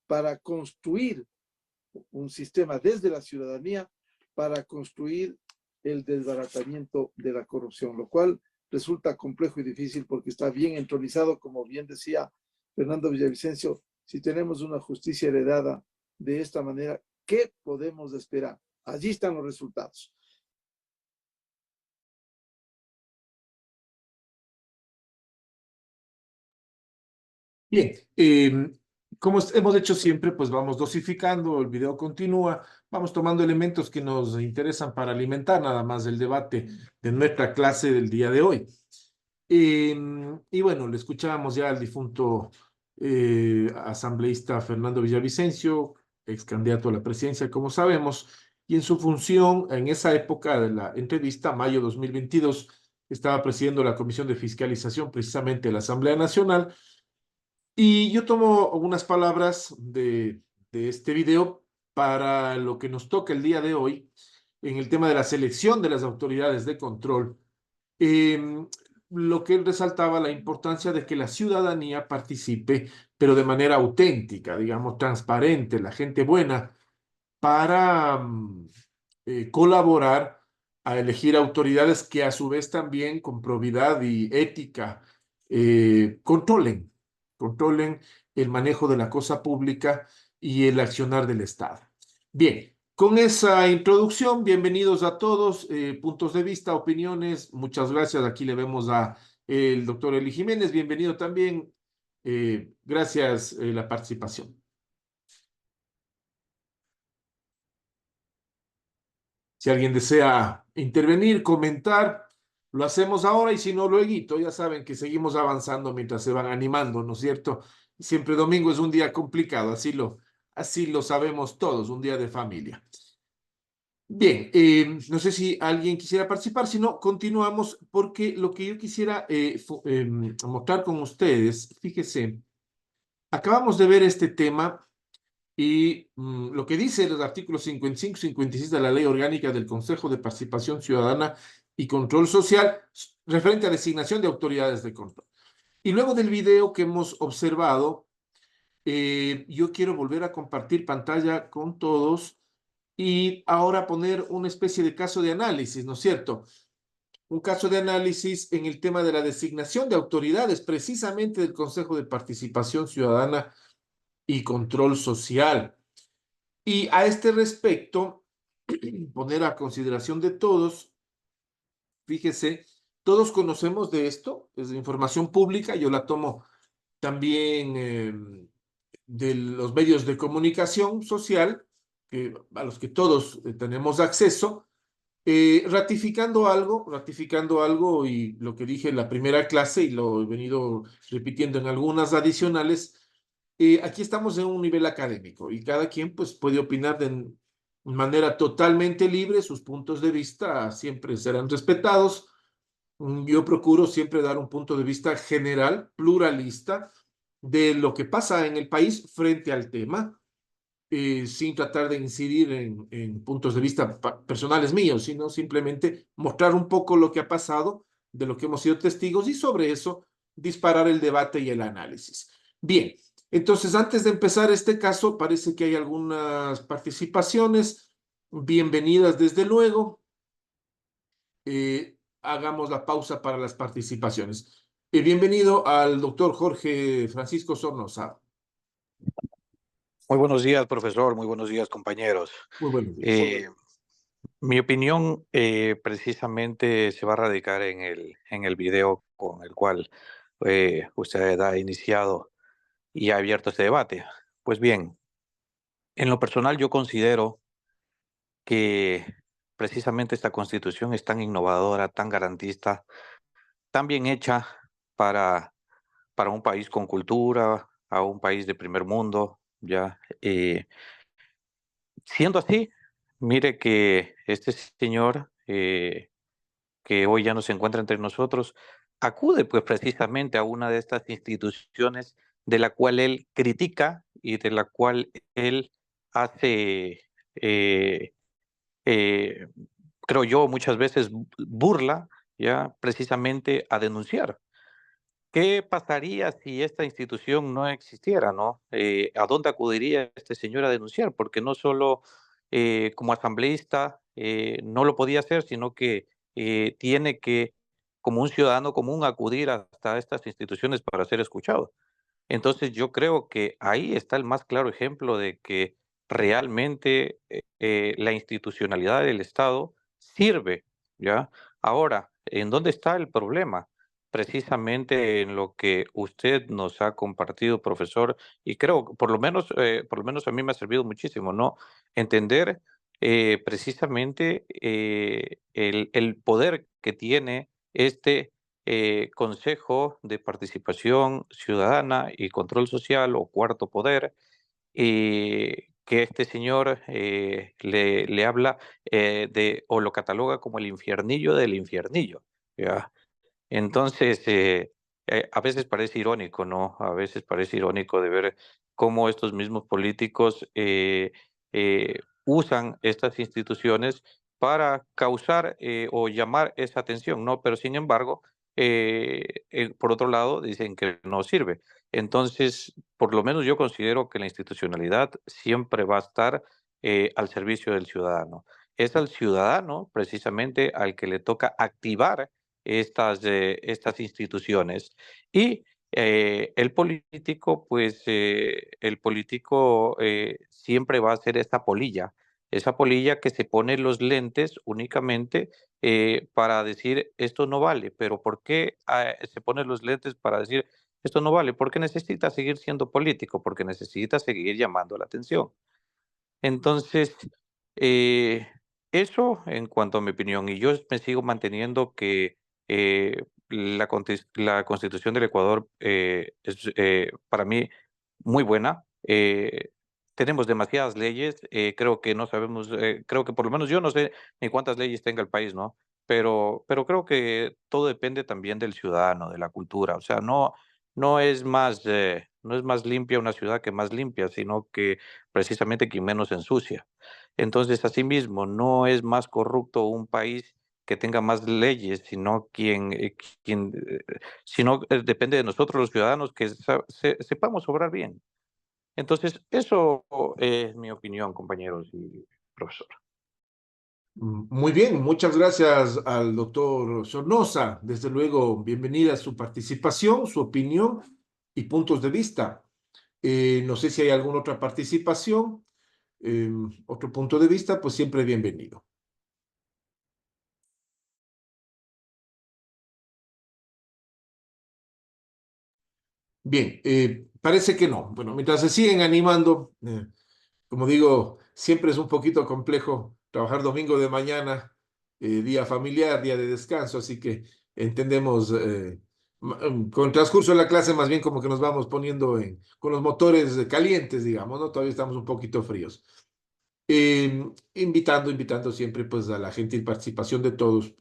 para construir un sistema desde la ciudadanía para construir el desbaratamiento de la corrupción, lo cual resulta complejo y difícil porque está bien entronizado, como bien decía Fernando Villavicencio. Si tenemos una justicia heredada de esta manera, ¿qué podemos esperar? Allí están los resultados. Bien, como hemos hecho siempre, pues vamos dosificando, el video continúa, vamos tomando elementos que nos interesan para alimentar nada más el debate de nuestra clase del día de hoy. Y bueno, le escuchábamos ya al difunto asambleísta Fernando Villavicencio, ex candidato a la presidencia, como sabemos, y en su función, en esa época de la entrevista, mayo 2022, estaba presidiendo la Comisión de Fiscalización precisamente de la Asamblea Nacional. Y yo tomo algunas palabras de este video para lo que nos toca el día de hoy en el tema de la selección de las autoridades de control. Lo que él resaltaba, la importancia de que la ciudadanía participe, pero de manera auténtica, digamos, transparente, la gente buena, para colaborar a elegir autoridades que a su vez también con probidad y ética controlen el manejo de la cosa pública y el accionar del Estado. Bien, con esa introducción, bienvenidos a todos, puntos de vista, opiniones, muchas gracias. Aquí le vemos a el doctor Eli Jiménez, bienvenido también. Gracias la participación. Si alguien desea intervenir, comentar, lo hacemos ahora y si no, luego, ya saben que seguimos avanzando mientras se van animando, ¿no es cierto? Siempre domingo es un día complicado, así lo sabemos todos, un día de familia. Bien, no sé si alguien quisiera participar, si no, continuamos porque lo que yo quisiera mostrar con ustedes, fíjese, acabamos de ver este tema y lo que dice los artículos 55 y 56 de la Ley Orgánica del Consejo de Participación Ciudadana y Control Social referente a designación de autoridades de control. Y luego del video que hemos observado, yo quiero volver a compartir pantalla con todos y ahora poner una especie de caso de análisis, ¿no es cierto? Un caso de análisis en el tema de la designación de autoridades, precisamente del Consejo de Participación Ciudadana y Control Social. Y a este respecto, poner a consideración de todos, fíjese, todos conocemos de esto, es de información pública, yo la tomo también de los medios de comunicación social, a los que todos tenemos acceso, ratificando algo, y lo que dije en la primera clase, y lo he venido repitiendo en algunas adicionales, aquí estamos en un nivel académico, y cada quien pues, puede opinar de manera totalmente libre, sus puntos de vista siempre serán respetados, Yo procuro siempre dar un punto de vista general, pluralista, de lo que pasa en el país frente al tema, sin tratar de incidir en puntos de vista personales míos, sino simplemente mostrar un poco lo que ha pasado, de lo que hemos sido testigos y sobre eso disparar el debate y el análisis. Bien, entonces antes de empezar este caso, parece que hay algunas participaciones, bienvenidas desde luego. Hagamos la pausa para las participaciones. Bienvenido al doctor Jorge Francisco Sornosa. Muy buenos días, profesor. Muy buenos días, compañeros. Muy buenos días. Mi opinión precisamente se va a radicar en el video con el cual usted ha iniciado y ha abierto este debate. Pues bien, en lo personal yo considero que precisamente esta Constitución es tan innovadora, tan garantista, tan bien hecha para, para un país con cultura, a un país de primer mundo, ya. Siendo así, mire que este señor que hoy ya no se encuentra entre nosotros, acude pues precisamente a una de estas instituciones de la cual él critica y de la cual él hace, eh, eh, creo yo, muchas veces burla, ya precisamente a denunciar. ¿Qué pasaría si esta institución no existiera, no? ¿A dónde acudiría este señor a denunciar? Porque no solo como asambleísta no lo podía hacer, sino que tiene que, como un ciudadano común, acudir hasta estas instituciones para ser escuchado. Entonces yo creo que ahí está el más claro ejemplo de que realmente la institucionalidad del Estado sirve, ¿ya? Ahora, ¿en dónde está el problema? Precisamente en lo que usted nos ha compartido, profesor, y creo, que por lo menos a mí me ha servido muchísimo, ¿no? Entender precisamente el poder que tiene este Consejo de Participación Ciudadana y Control Social o Cuarto Poder, que este señor le habla o lo cataloga como el infiernillo del infiernillo, ¿ya? Entonces, a veces parece irónico, ¿no? A veces parece irónico de ver cómo estos mismos políticos usan estas instituciones para causar o llamar esa atención, ¿no? Pero sin embargo, por otro lado, dicen que no sirve. Entonces, por lo menos yo considero que la institucionalidad siempre va a estar al servicio del ciudadano. Es al ciudadano, precisamente, al que le toca activar estas instituciones. Y el político siempre va a ser esa polilla que se pone los lentes únicamente para decir esto no vale. Pero ¿por qué se pone los lentes para decir esto no vale? Porque necesita seguir siendo político, porque necesita seguir llamando la atención. Entonces, eh, eso en cuanto a mi opinión, y yo me sigo manteniendo que la Constitución del Ecuador es para mí muy buena. Tenemos demasiadas leyes, creo que no sabemos, creo que por lo menos yo no sé ni cuántas leyes tenga el país, ¿no? Pero creo que todo depende también del ciudadano, de la cultura. O sea, no es más limpia una ciudad que más limpia, sino que precisamente quien menos ensucia. Entonces, asimismo, no es más corrupto un país que tenga más leyes, sino sino depende de nosotros los ciudadanos que sepamos obrar bien. Entonces, eso es mi opinión, compañeros y profesor. Muy bien, muchas gracias al doctor Sornosa. Desde luego, bienvenida a su participación, su opinión y puntos de vista. No sé si hay alguna otra participación, otro punto de vista, pues siempre bienvenido. Bien, parece que no. Bueno, mientras se siguen animando, como digo, siempre es un poquito complejo trabajar domingo de mañana, día familiar, día de descanso, así que entendemos con el transcurso de la clase más bien como que nos vamos poniendo con los motores calientes, digamos, ¿no? Todavía estamos un poquito fríos. Invitando siempre pues a la gentil participación de todos,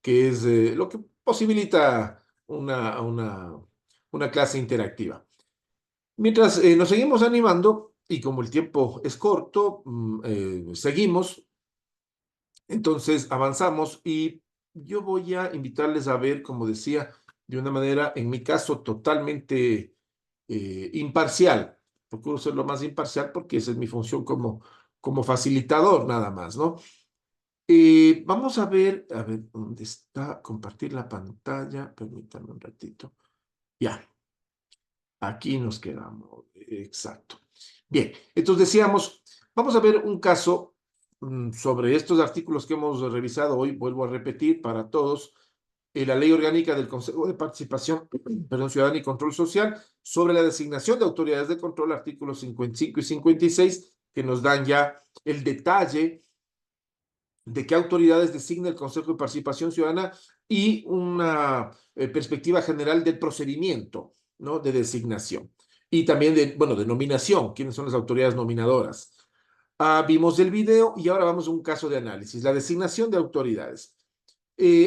que es lo que posibilita una clase interactiva. Mientras nos seguimos animando, y como el tiempo es corto, seguimos, entonces avanzamos y yo voy a invitarles a ver, como decía, de una manera, en mi caso, totalmente imparcial. Procuro ser lo más imparcial porque esa es mi función como facilitador, nada más, ¿no? Vamos a ver, ¿dónde está? Compartir la pantalla. Permítanme un ratito. Ya, aquí nos quedamos. Exacto. Bien, entonces decíamos, vamos a ver un caso sobre estos artículos que hemos revisado hoy. Vuelvo a repetir para todos. La Ley Orgánica del Consejo de Participación, perdón, Ciudadana y Control Social sobre la designación de autoridades de control, artículos 55 y 56, que nos dan ya el detalle de qué autoridades designa el Consejo de Participación Ciudadana y una perspectiva general del procedimiento, ¿no? De designación. Y también de nominación, quiénes son las autoridades nominadoras. Vimos el video y ahora vamos a un caso de análisis, la designación de autoridades.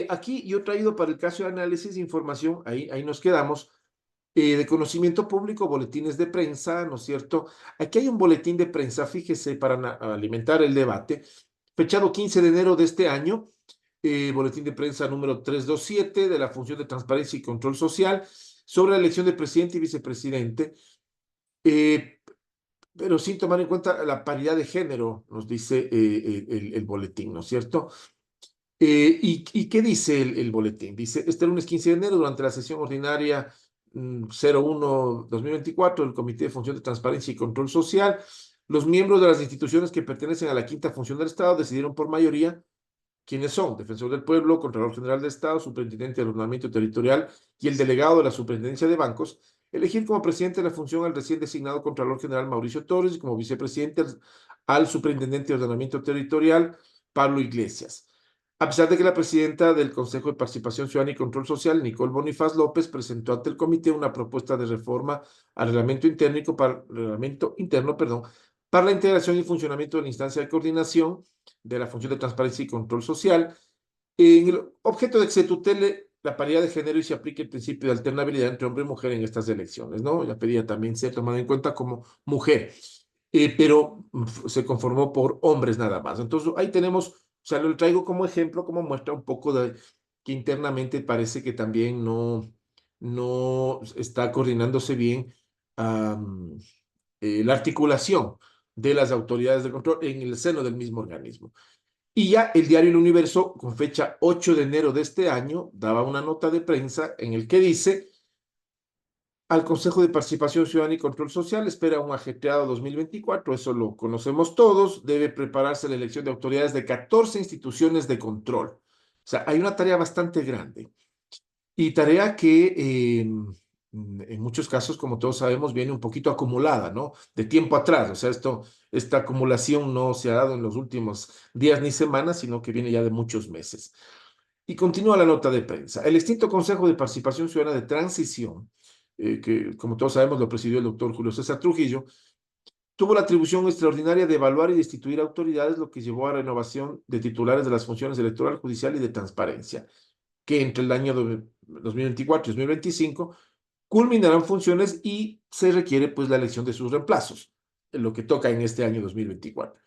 Aquí yo he traído para el caso de análisis información, ahí nos quedamos, de conocimiento público, boletines de prensa, ¿no es cierto? Aquí hay un boletín de prensa, fíjese, para alimentar el debate, fechado 15 de enero de este año, boletín de prensa número 327 de la Función de Transparencia y Control Social sobre la elección de presidente y vicepresidente, pero sin tomar en cuenta la paridad de género, nos dice el boletín, ¿no es cierto? ¿Y qué dice el boletín? Dice, este lunes 15 de enero, durante la sesión ordinaria 01-2024 del Comité de Función de Transparencia y Control Social, los miembros de las instituciones que pertenecen a la quinta función del Estado decidieron por mayoría quiénes son: Defensor del Pueblo, Contralor General de Estado, Superintendente del Ordenamiento Territorial y el delegado de la Superintendencia de Bancos, elegir como presidente de la función al recién designado Contralor General Mauricio Torres y como vicepresidente al Superintendente de Ordenamiento Territorial Pablo Iglesias. A pesar de que la presidenta del Consejo de Participación Ciudadana y Control Social, Nicole Bonifaz López, presentó ante el comité una propuesta de reforma al reglamento interno, para la integración y funcionamiento de la instancia de coordinación de la función de transparencia y control social, en el objeto de que se tutele la paridad de género y se aplique el principio de alternabilidad entre hombre y mujer en estas elecciones, ¿no? La pedía también ser tomada en cuenta como mujer, pero se conformó por hombres nada más. Entonces, ahí tenemos, o sea, lo traigo como ejemplo, como muestra un poco de que internamente parece que también no está coordinándose bien la articulación de las autoridades de control en el seno del mismo organismo. Y ya el diario El Universo, con fecha 8 de enero de este año, daba una nota de prensa en el que dice: al Consejo de Participación Ciudadana y Control Social espera un ajetreado 2024, eso lo conocemos todos. Debe prepararse la elección de autoridades de 14 instituciones de control. O sea, hay una tarea bastante grande. Y tarea que en muchos casos, como todos sabemos, viene un poquito acumulada, ¿no? De tiempo atrás. O sea, esta acumulación no se ha dado en los últimos días ni semanas, sino que viene ya de muchos meses. Y continúa la nota de prensa. El extinto Consejo de Participación Ciudadana de Transición, que como todos sabemos lo presidió el doctor Julio César Trujillo, tuvo la atribución extraordinaria de evaluar y destituir autoridades, lo que llevó a la renovación de titulares de las funciones electoral, judicial y de transparencia, que entre el año 2024 y 2025 culminarán funciones y se requiere pues la elección de sus reemplazos, lo que toca en este año 2024.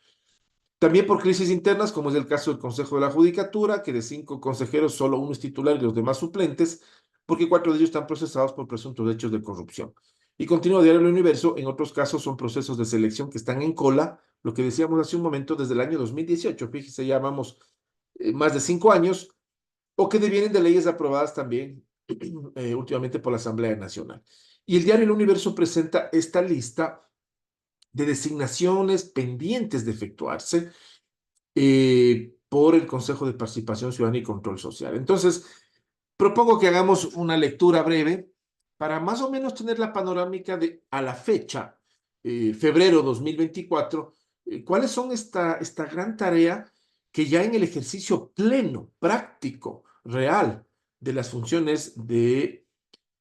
También por crisis internas, como es el caso del Consejo de la Judicatura, que de 5 consejeros solo uno es titular y los demás suplentes, porque 4 de ellos están procesados por presuntos hechos de corrupción. Y continúa Diario El Universo, en otros casos son procesos de selección que están en cola, lo que decíamos hace un momento, desde el año 2018, fíjese, ya vamos más de 5 años, o que devienen de leyes aprobadas también últimamente por la Asamblea Nacional. Y el diario El Universo presenta esta lista de designaciones pendientes de efectuarse por el Consejo de Participación Ciudadana y Control Social. Entonces, propongo que hagamos una lectura breve para más o menos tener la panorámica de, a la fecha, febrero 2024, cuáles son esta gran tarea que ya en el ejercicio pleno, práctico, real de las funciones de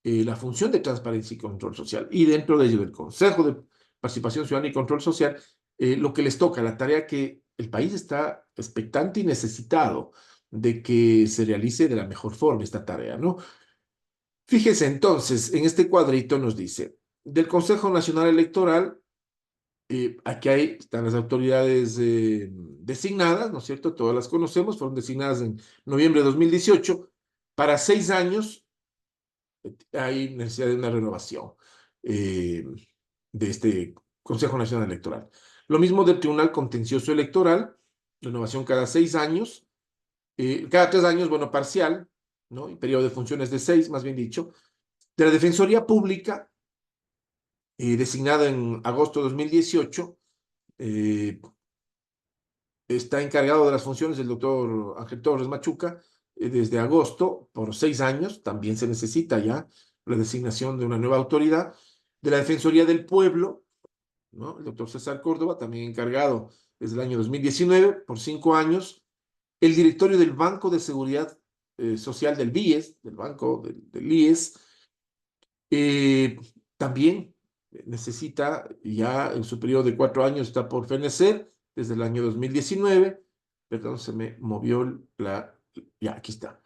la función de transparencia y control social, y dentro de ello del Consejo de Participación Ciudadana y Control Social, lo que les toca, la tarea que el país está expectante y necesitado de que se realice de la mejor forma esta tarea, ¿no? Fíjese entonces, en este cuadrito nos dice, del Consejo Nacional Electoral, aquí están las autoridades designadas, ¿no es cierto? Todas las conocemos, fueron designadas en noviembre de 2018. Para 6 años hay necesidad de una renovación eh, de este Consejo Nacional Electoral. Lo mismo del Tribunal Contencioso Electoral, renovación cada 6 años, cada 3 años, bueno, parcial, ¿no? Y periodo de funciones de 6, más bien dicho. De la Defensoría Pública, designada en agosto de 2018, está encargado de las funciones del doctor Ángel Torres Machuca desde agosto por 6 años. También se necesita ya la designación de una nueva autoridad. De la Defensoría del Pueblo, ¿no? El doctor César Córdoba, también encargado desde el año 2019 por 5 años. El directorio del Banco de Seguridad Social del BIES, del Banco del IES, también necesita, ya en su periodo de 4 años está por fenecer, desde el año 2019, perdón, se me movió ya, aquí está.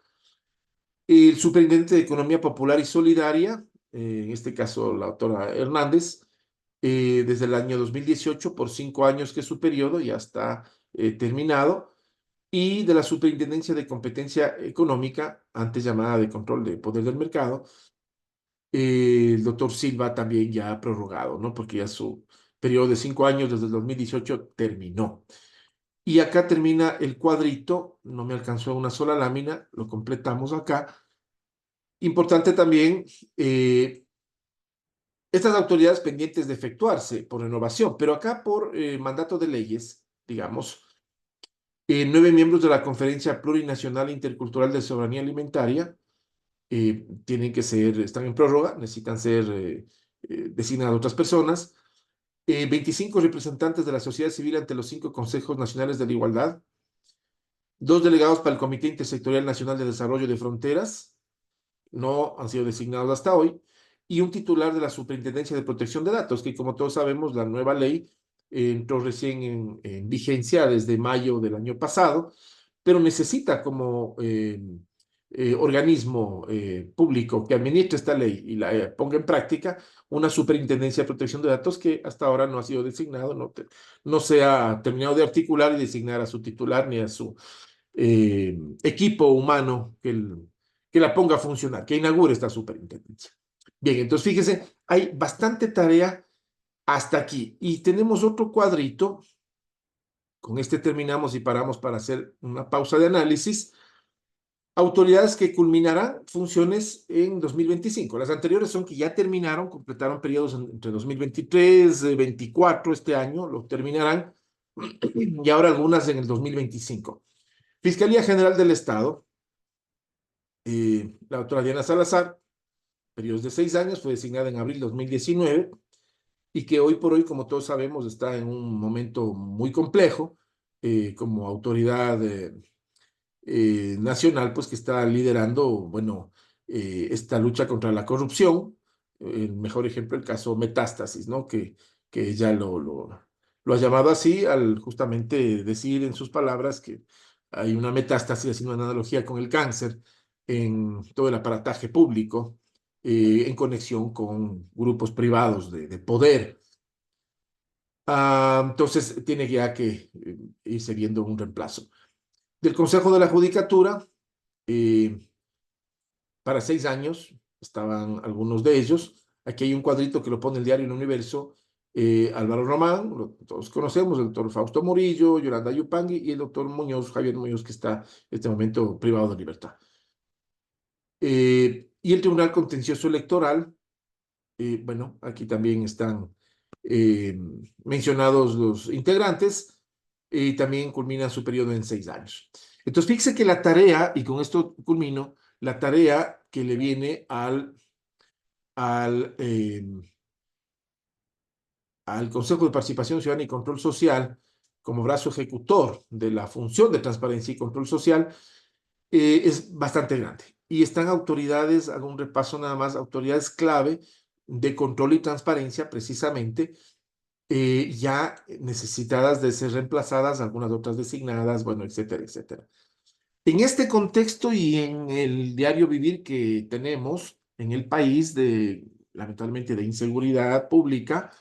El superintendente de Economía Popular y Solidaria, en este caso la doctora Hernández, desde el año 2018, por 5 años que es su periodo, ya está terminado, y de la Superintendencia de Competencia Económica, antes llamada de Control de Poder del Mercado, el doctor Silva también ya ha prorrogado, ¿no? Porque ya su periodo de 5 años desde el 2018 terminó. Y acá termina el cuadrito, no me alcanzó una sola lámina, lo completamos acá. Importante también, estas autoridades pendientes de efectuarse por renovación, pero acá por mandato de leyes, digamos, 9 miembros de la Conferencia Plurinacional Intercultural de Soberanía Alimentaria, tienen que ser, están en prórroga, necesitan ser designadas otras personas. 25 representantes de la sociedad civil ante los 5 consejos nacionales de la igualdad. 2 delegados para el Comité Intersectorial Nacional de Desarrollo de Fronteras, no han sido designados hasta hoy. Y un titular de la Superintendencia de Protección de Datos, que como todos sabemos, la nueva ley entró recién en vigencia desde mayo del año pasado, pero necesita como organismo público que administre esta ley y la ponga en práctica una superintendencia de protección de datos que hasta ahora no ha sido designado, no se ha terminado de articular y designar a su titular ni a su equipo humano que la ponga a funcionar, que inaugure esta superintendencia. Bien, entonces fíjese, hay bastante tarea hasta aquí y tenemos otro cuadrito. Con este terminamos y paramos para hacer una pausa de análisis. Autoridades que culminarán funciones en 2025. Las anteriores son que ya terminaron, completaron periodos entre 2023, 2024, este año, lo terminarán, y ahora algunas en el 2025. Fiscalía General del Estado, la doctora Diana Salazar, periodos de 6 años, fue designada en abril de 2019, y que hoy por hoy, como todos sabemos, está en un momento muy complejo, como autoridad nacional, pues que está liderando, bueno, esta lucha contra la corrupción. El mejor ejemplo, el caso Metástasis, ¿no? Que ella lo ha llamado así al justamente decir en sus palabras que hay una metástasis, haciendo una analogía con el cáncer, en todo el aparataje público, en conexión con grupos privados de poder. Entonces, tiene ya que irse viendo un reemplazo. Del Consejo de la Judicatura, para 6 años, estaban algunos de ellos. Aquí hay un cuadrito que lo pone el diario El Universo. Álvaro Román, todos conocemos, el doctor Fausto Murillo, Yolanda Yupangui y el doctor Muñoz, Javier Muñoz, que está en este momento privado de libertad. Y el Tribunal Contencioso Electoral, bueno, aquí también están mencionados los integrantes y también culmina su periodo en 6 años. Entonces, fíjese que la tarea, y con esto culmino, la tarea que le viene al Consejo de Participación Ciudadana y Control Social como brazo ejecutor de la función de transparencia y control social es bastante grande. Y están autoridades, hago un repaso nada más, autoridades clave de control y transparencia precisamente, ya necesitadas de ser reemplazadas, algunas otras designadas, bueno, etcétera, etcétera. En este contexto y en el diario vivir que tenemos en el país lamentablemente, de inseguridad pública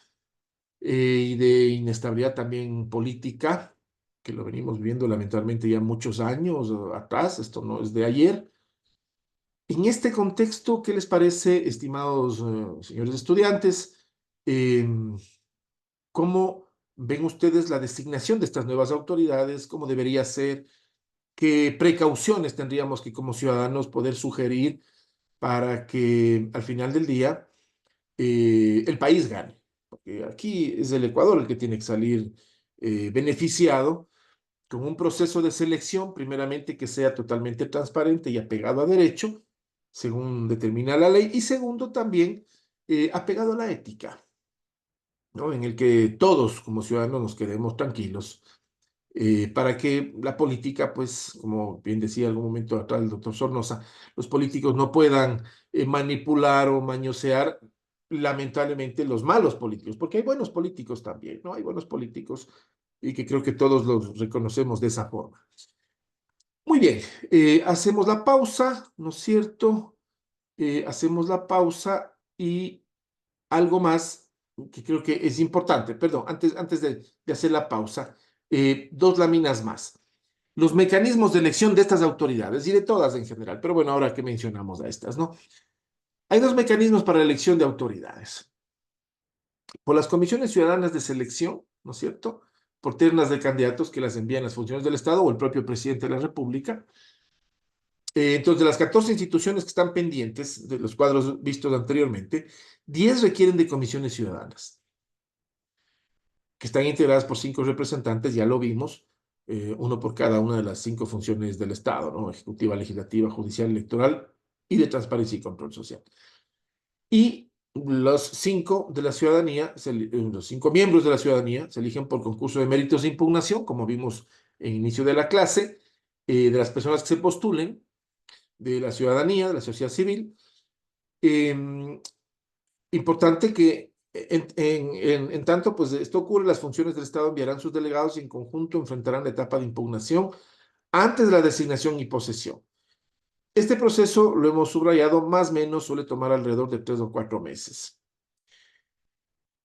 y de inestabilidad también política, que lo venimos viviendo lamentablemente ya muchos años atrás, esto no es de ayer. En este contexto, ¿qué les parece, estimados señores estudiantes? em, ¿Cómo ven ustedes la designación de estas nuevas autoridades? ¿Cómo debería ser? ¿Qué precauciones tendríamos que como ciudadanos poder sugerir para que al final del día el país gane? Porque aquí es el Ecuador el que tiene que salir beneficiado con un proceso de selección, primeramente que sea totalmente transparente y apegado a derecho, según determina la ley, y segundo también apegado a la ética, ¿no? En el que todos como ciudadanos nos quedemos tranquilos para que la política, pues, como bien decía algún momento atrás el doctor Sornosa, los políticos no puedan manipular o mañosear, lamentablemente, los malos políticos, porque hay buenos políticos también, ¿no? Hay buenos políticos y que creo que todos los reconocemos de esa forma. Muy bien, hacemos la pausa, ¿no es cierto? Hacemos la pausa y algo más que creo que es importante, perdón, antes de hacer la pausa, dos láminas más. Los mecanismos de elección de estas autoridades y de todas en general, pero bueno, ahora que mencionamos a estas, ¿no? Hay dos mecanismos para la elección de autoridades. Por las comisiones ciudadanas de selección, ¿no es cierto? Por ternas de candidatos que las envían las funciones del Estado o el propio presidente de la República. Entonces, de las 14 instituciones que están pendientes de los cuadros vistos anteriormente, 10 requieren de comisiones ciudadanas, que están integradas por 5 representantes, ya lo vimos, uno por cada una de las 5 funciones del Estado, ¿no? Ejecutiva, legislativa, judicial, electoral y de transparencia y control social. Y los 5 de la ciudadanía, los 5 miembros de la ciudadanía se eligen por concurso de méritos de impugnación, como vimos en inicio de la clase, de las personas que se postulen, de la ciudadanía, de la sociedad civil. Eh, Importante que en tanto, pues esto ocurre, las funciones del Estado enviarán sus delegados y en conjunto enfrentarán la etapa de impugnación antes de la designación y posesión. Este proceso, lo hemos subrayado, más o menos suele tomar alrededor de 3 o 4 meses.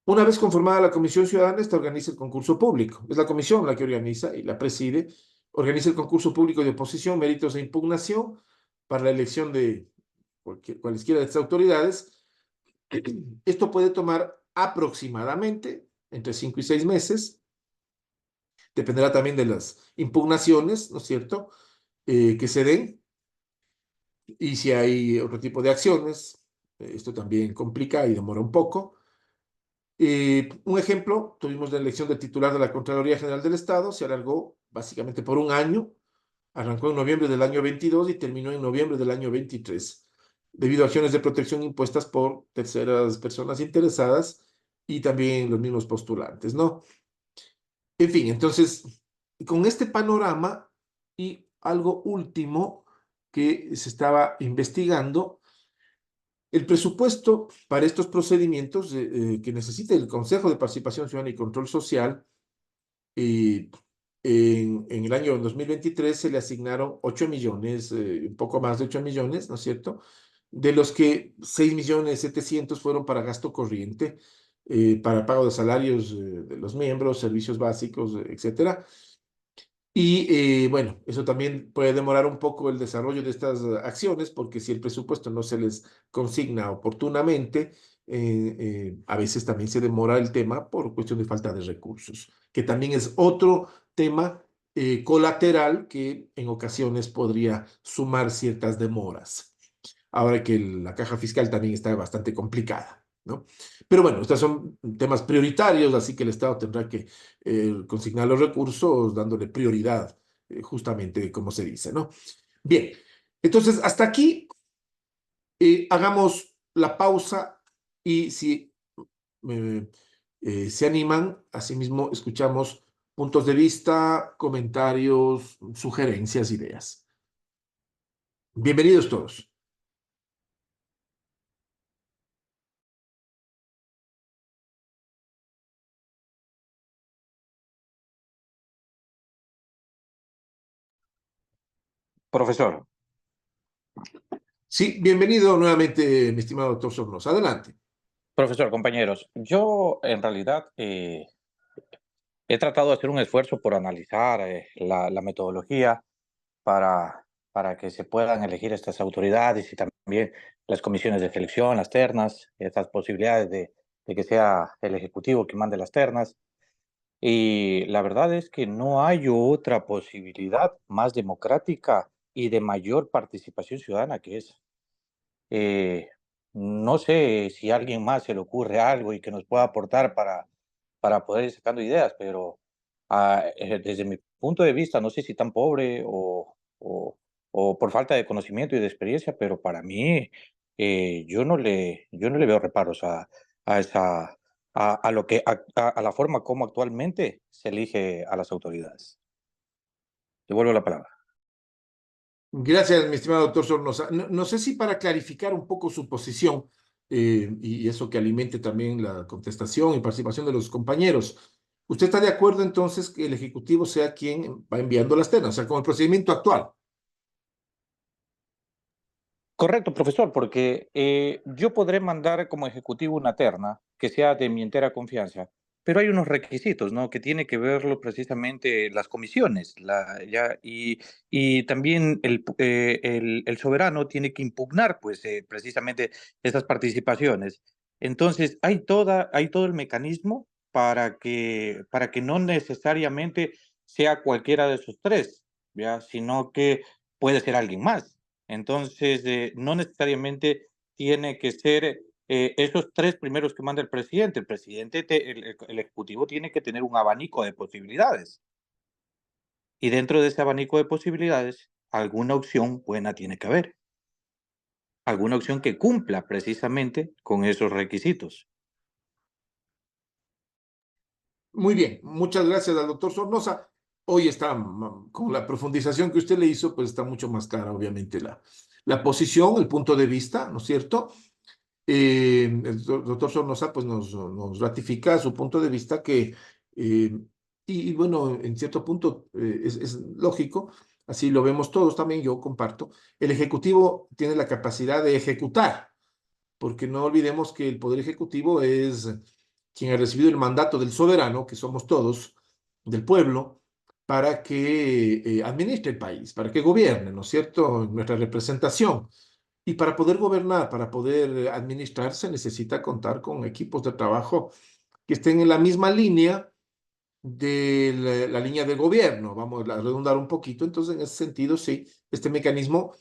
Una vez conformada la Comisión Ciudadana, esta organiza el concurso público. Es la comisión la que organiza y la preside. Organiza el concurso público de oposición, méritos e impugnación para la elección de cualesquiera de estas autoridades. Esto puede tomar aproximadamente entre 5 y 6 meses. Dependerá también de las impugnaciones, ¿no es cierto?, que se den. Y si hay otro tipo de acciones, esto también complica y demora un poco. Un ejemplo, tuvimos la elección del titular de la Contraloría General del Estado, se alargó básicamente por un año, arrancó en noviembre del año 22 y terminó en noviembre del año 23, debido a acciones de protección impuestas por terceras personas interesadas y también los mismos postulantes, ¿no? En fin, entonces, con este panorama y algo último que se estaba investigando, el presupuesto para estos procedimientos que necesita el Consejo de Participación Ciudadana y Control Social, eh, en el año 2023 se le asignaron 8 millones, un poco más de 8 millones, ¿no es cierto? De los que 6 millones 700 fueron para gasto corriente, para pago de salarios de los miembros, servicios básicos, etcétera. Y bueno, eso también puede demorar un poco el desarrollo de estas acciones, porque si el presupuesto no se les consigna oportunamente, a veces también se demora el tema por cuestión de falta de recursos, que también es otro tema colateral que en ocasiones podría sumar ciertas demoras, ahora que la caja fiscal también está bastante complicada, ¿no? Pero bueno, estos son temas prioritarios, así que el Estado tendrá que consignar los recursos dándole prioridad, justamente como se dice, ¿no? Bien, entonces hasta aquí hagamos la pausa y si eh, se animan, asimismo escuchamos puntos de vista, comentarios, sugerencias, ideas. Bienvenidos todos. Profesor, Sí, bienvenido nuevamente, mi estimado doctor Sornosa. Adelante. profesor, compañeros, yo en realidad he tratado de hacer un esfuerzo por analizar la metodología para que se puedan elegir estas autoridades y también las comisiones de selección, las ternas, estas posibilidades de que sea el Ejecutivo que mande las ternas. Y la verdad es que no hay otra posibilidad más democrática y de mayor participación ciudadana que esa. Eh, no sé si a alguien más se le ocurre algo y que nos pueda aportar para poder ir sacando ideas, pero desde mi punto de vista, no sé si tan pobre o por falta de conocimiento y de experiencia, pero para mí yo no le veo reparos a esa, a lo que, a la forma como actualmente se elige a las autoridades. Devuelvo la palabra. Gracias, mi estimado doctor Sornosa. No sé si para clarificar un poco su posición y eso que alimente también la contestación y participación de los compañeros, ¿usted está de acuerdo entonces que el Ejecutivo sea quien va enviando las ternas, o sea, con el procedimiento actual? Correcto, profesor, porque yo podré mandar como ejecutivo una terna que sea de mi entera confianza, pero hay unos requisitos, ¿no? Que tiene que verlo precisamente las comisiones, y también el soberano tiene que impugnar, pues, precisamente esas participaciones. Entonces, hay todo el mecanismo para que no necesariamente sea cualquiera de esos tres, ¿ya? Sino que puede ser alguien más. Entonces, no necesariamente tiene que ser esos tres primeros que manda el presidente. El presidente, el ejecutivo tiene que tener un abanico de posibilidades. Y dentro de ese abanico de posibilidades, alguna opción buena tiene que haber. Alguna opción que cumpla precisamente con esos requisitos. Muy bien, muchas gracias al doctor Sornosa. Hoy está, con la profundización que usted le hizo, pues está mucho más clara, obviamente, la posición, el punto de vista, ¿no es cierto? El doctor Sornosa pues nos ratifica su punto de vista que, y bueno, en cierto punto es lógico, así lo vemos todos, también yo comparto, el Ejecutivo tiene la capacidad de ejecutar, porque no olvidemos que el Poder Ejecutivo es quien ha recibido el mandato del soberano, que somos todos, del pueblo, para que administre el país, para que gobierne, ¿no es cierto?, nuestra representación. Y para poder gobernar, para poder administrar, se necesita contar con equipos de trabajo que estén en la misma línea de la línea de gobierno. Vamos a redundar un poquito. Entonces, en ese sentido, sí, este mecanismo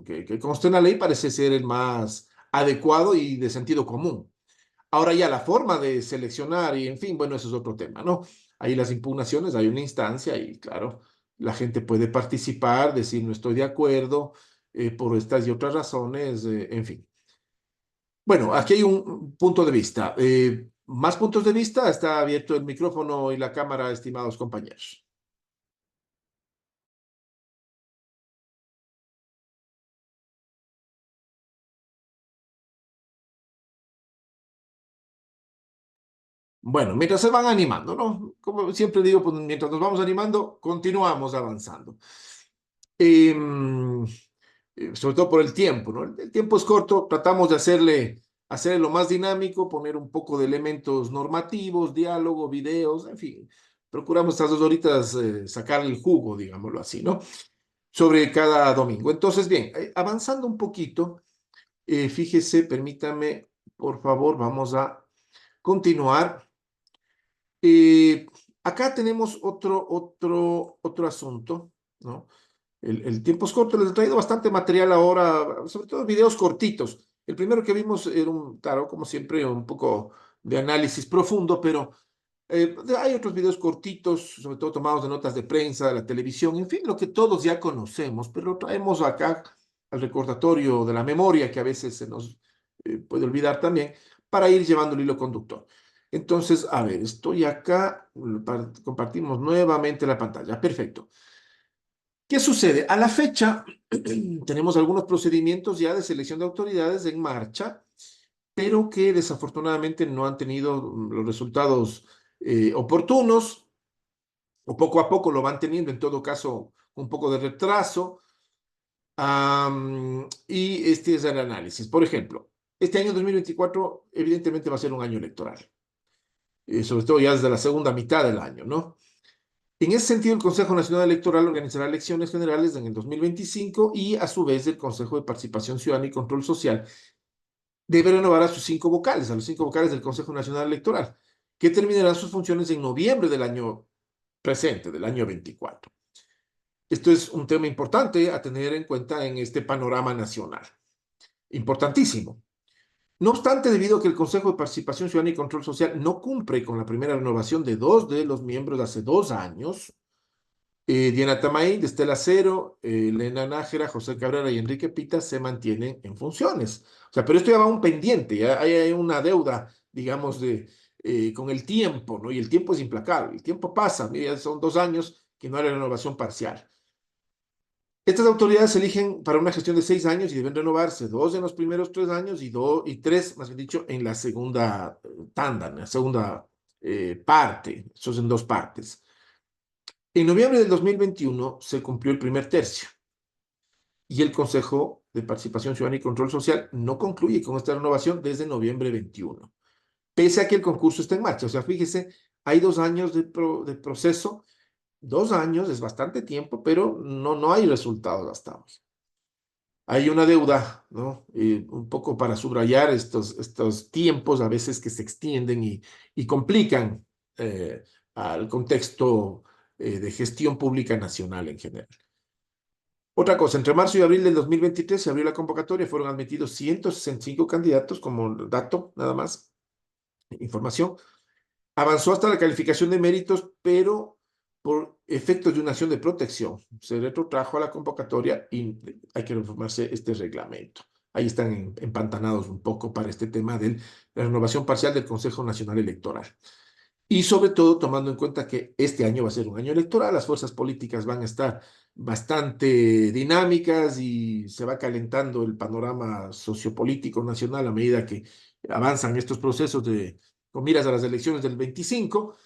que consta en la ley parece ser el más adecuado y de sentido común. Ahora ya la forma de seleccionar y, en fin, bueno, eso es otro tema, ¿no? Ahí las impugnaciones, hay una instancia y, claro, la gente puede participar, decir no estoy de acuerdo por estas y otras razones, en fin. Bueno, aquí hay un punto de vista. Más puntos de vista, está abierto el micrófono y la cámara, estimados compañeros. Bueno, mientras se van animando, ¿no? Como siempre digo, pues mientras nos vamos animando, continuamos avanzando. Em, sobre todo por el tiempo, ¿no? El tiempo es corto, tratamos de hacerle lo más dinámico, poner un poco de elementos normativos, diálogo, videos, en fin. Procuramos estas 2 horitas sacarle el jugo, digámoslo así, ¿no? Sobre cada domingo. Entonces, bien, avanzando un poquito, fíjese, permítame, por favor, vamos a continuar. Eh, Acá tenemos otro asunto, ¿no? El tiempo es corto, les he traído bastante material ahora, sobre todo videos cortitos. El primero que vimos era claro, como siempre, un poco de análisis profundo, pero hay otros videos cortitos, sobre todo tomados de notas de prensa, de la televisión, en fin, lo que todos ya conocemos, pero lo traemos acá al recordatorio de la memoria, que a veces se nos puede olvidar también, para ir llevando el hilo conductor. Entonces, a ver, estoy acá, compartimos nuevamente la pantalla. Perfecto. ¿Qué sucede? A la fecha, tenemos algunos procedimientos ya de selección de autoridades en marcha, pero que desafortunadamente no han tenido los resultados oportunos, o poco a poco lo van teniendo, en todo caso, un poco de retraso. Y este es el análisis. Por ejemplo, este año 2024 evidentemente va a ser un año electoral, sobre todo ya desde la segunda mitad del año, ¿no? En ese sentido, el Consejo Nacional Electoral organizará elecciones generales en el 2025 y, a su vez, el Consejo de Participación Ciudadana y Control Social debe renovar a sus 5 vocales, a los 5 vocales del Consejo Nacional Electoral, que terminarán sus funciones en noviembre del año presente, del año 24. Esto es un tema importante a tener en cuenta en este panorama nacional. Importantísimo. No obstante, debido a que el Consejo de Participación Ciudadana y Control Social no cumple con la primera renovación de 2 de los miembros de hace 2 años, Diana Tamay, de Estela Cero, Elena Nájera, José Cabrera y Enrique Pita se mantienen en funciones. O sea, pero esto ya va un pendiente, ya hay una deuda, digamos, con el tiempo, ¿no? Y el tiempo es implacable, el tiempo pasa, mira, son 2 años que no hay renovación parcial. Estas autoridades se eligen para una gestión de 6 años y deben renovarse 2 en los primeros 3 años y 3, más bien dicho, en la segunda tanda, en la segunda parte, eso es en 2 partes. En noviembre del 2021 se cumplió el primer tercio y el Consejo de Participación Ciudadana y Control Social no concluye con esta renovación desde noviembre 21, pese a que el concurso está en marcha. O sea, fíjese, hay 2 años de proceso, 2 años es bastante tiempo, pero no hay resultados hasta hoy. Hay una deuda, ¿no? Un poco para subrayar estos tiempos a veces que se extienden y complican al contexto de gestión pública nacional en general. Otra cosa, entre marzo y abril del 2023 se abrió la convocatoria, fueron admitidos 165 candidatos, como dato nada más, información. Avanzó hasta la calificación de méritos, pero por efectos de una acción de protección se retrotrajo a la convocatoria y hay que reformarse este reglamento. Ahí están empantanados un poco para este tema de la renovación parcial del Consejo Nacional Electoral. Y sobre todo tomando en cuenta que este año va a ser un año electoral, las fuerzas políticas van a estar bastante dinámicas y se va calentando el panorama sociopolítico nacional a medida que avanzan estos procesos con miras a las elecciones del 25.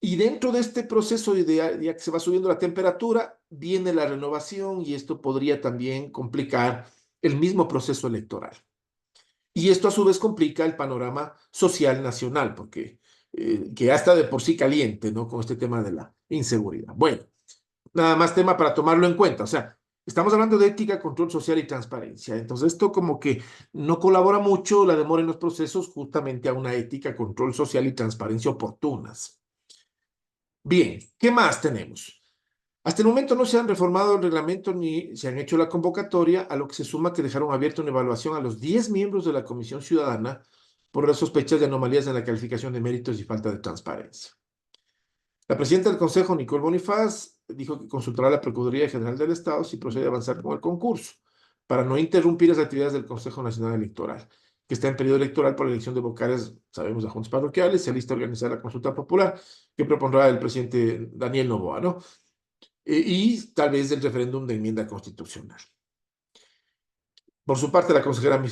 Y dentro de este proceso, ya que se va subiendo la temperatura, viene la renovación y esto podría también complicar el mismo proceso electoral. Y esto a su vez complica el panorama social nacional, porque que ya está de por sí caliente, ¿no? Con este tema de la inseguridad. Bueno, nada más tema para tomarlo en cuenta. O sea, estamos hablando de ética, control social y transparencia. Entonces, esto como que no colabora mucho la demora en los procesos justamente a una ética, control social y transparencia oportunas. Bien, ¿qué más tenemos? Hasta el momento no se han reformado el reglamento ni se han hecho la convocatoria, a lo que se suma que dejaron abierta una evaluación a los 10 miembros de la Comisión Ciudadana por las sospechas de anomalías en la calificación de méritos y falta de transparencia. La presidenta del Consejo, Nicole Bonifaz, dijo que consultará a la Procuraduría General del Estado si procede a avanzar con el concurso, para no interrumpir las actividades del Consejo Nacional Electoral, que está en periodo electoral por la elección de vocales, sabemos, de juntas parroquiales. Se alista a organizar la consulta popular que propondrá el presidente Daniel Noboa, ¿no? Y tal vez el referéndum de enmienda constitucional. Por su parte, la consejera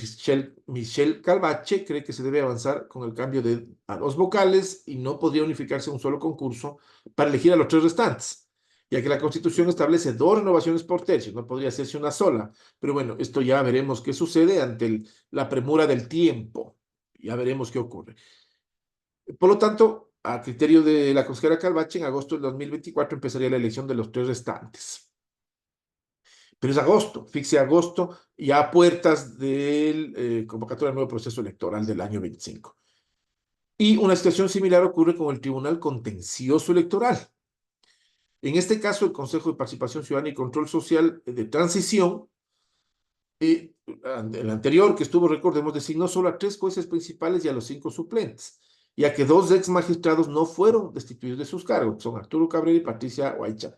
Michelle Calvache cree que se debe avanzar con el cambio a 2 vocales y no podría unificarse un solo concurso para elegir a los 3 restantes, ya que la Constitución establece 2 renovaciones por tercio, no podría hacerse una sola. Pero bueno, esto ya veremos qué sucede ante la premura del tiempo. Ya veremos qué ocurre. Por lo tanto, a criterio de la consejera Calvache, en agosto del 2024 empezaría la elección de los 3 restantes. Pero es agosto, fixe agosto, ya a puertas del convocatoria del nuevo proceso electoral del año 25. Y una situación similar ocurre con el Tribunal Contencioso Electoral. En este caso, el Consejo de Participación Ciudadana y Control Social de Transición, el anterior que estuvo, recordemos, designó solo a 3 jueces principales y a los 5 suplentes, ya que 2 ex magistrados no fueron destituidos de sus cargos, son Arturo Cabrera y Patricia Huaycha.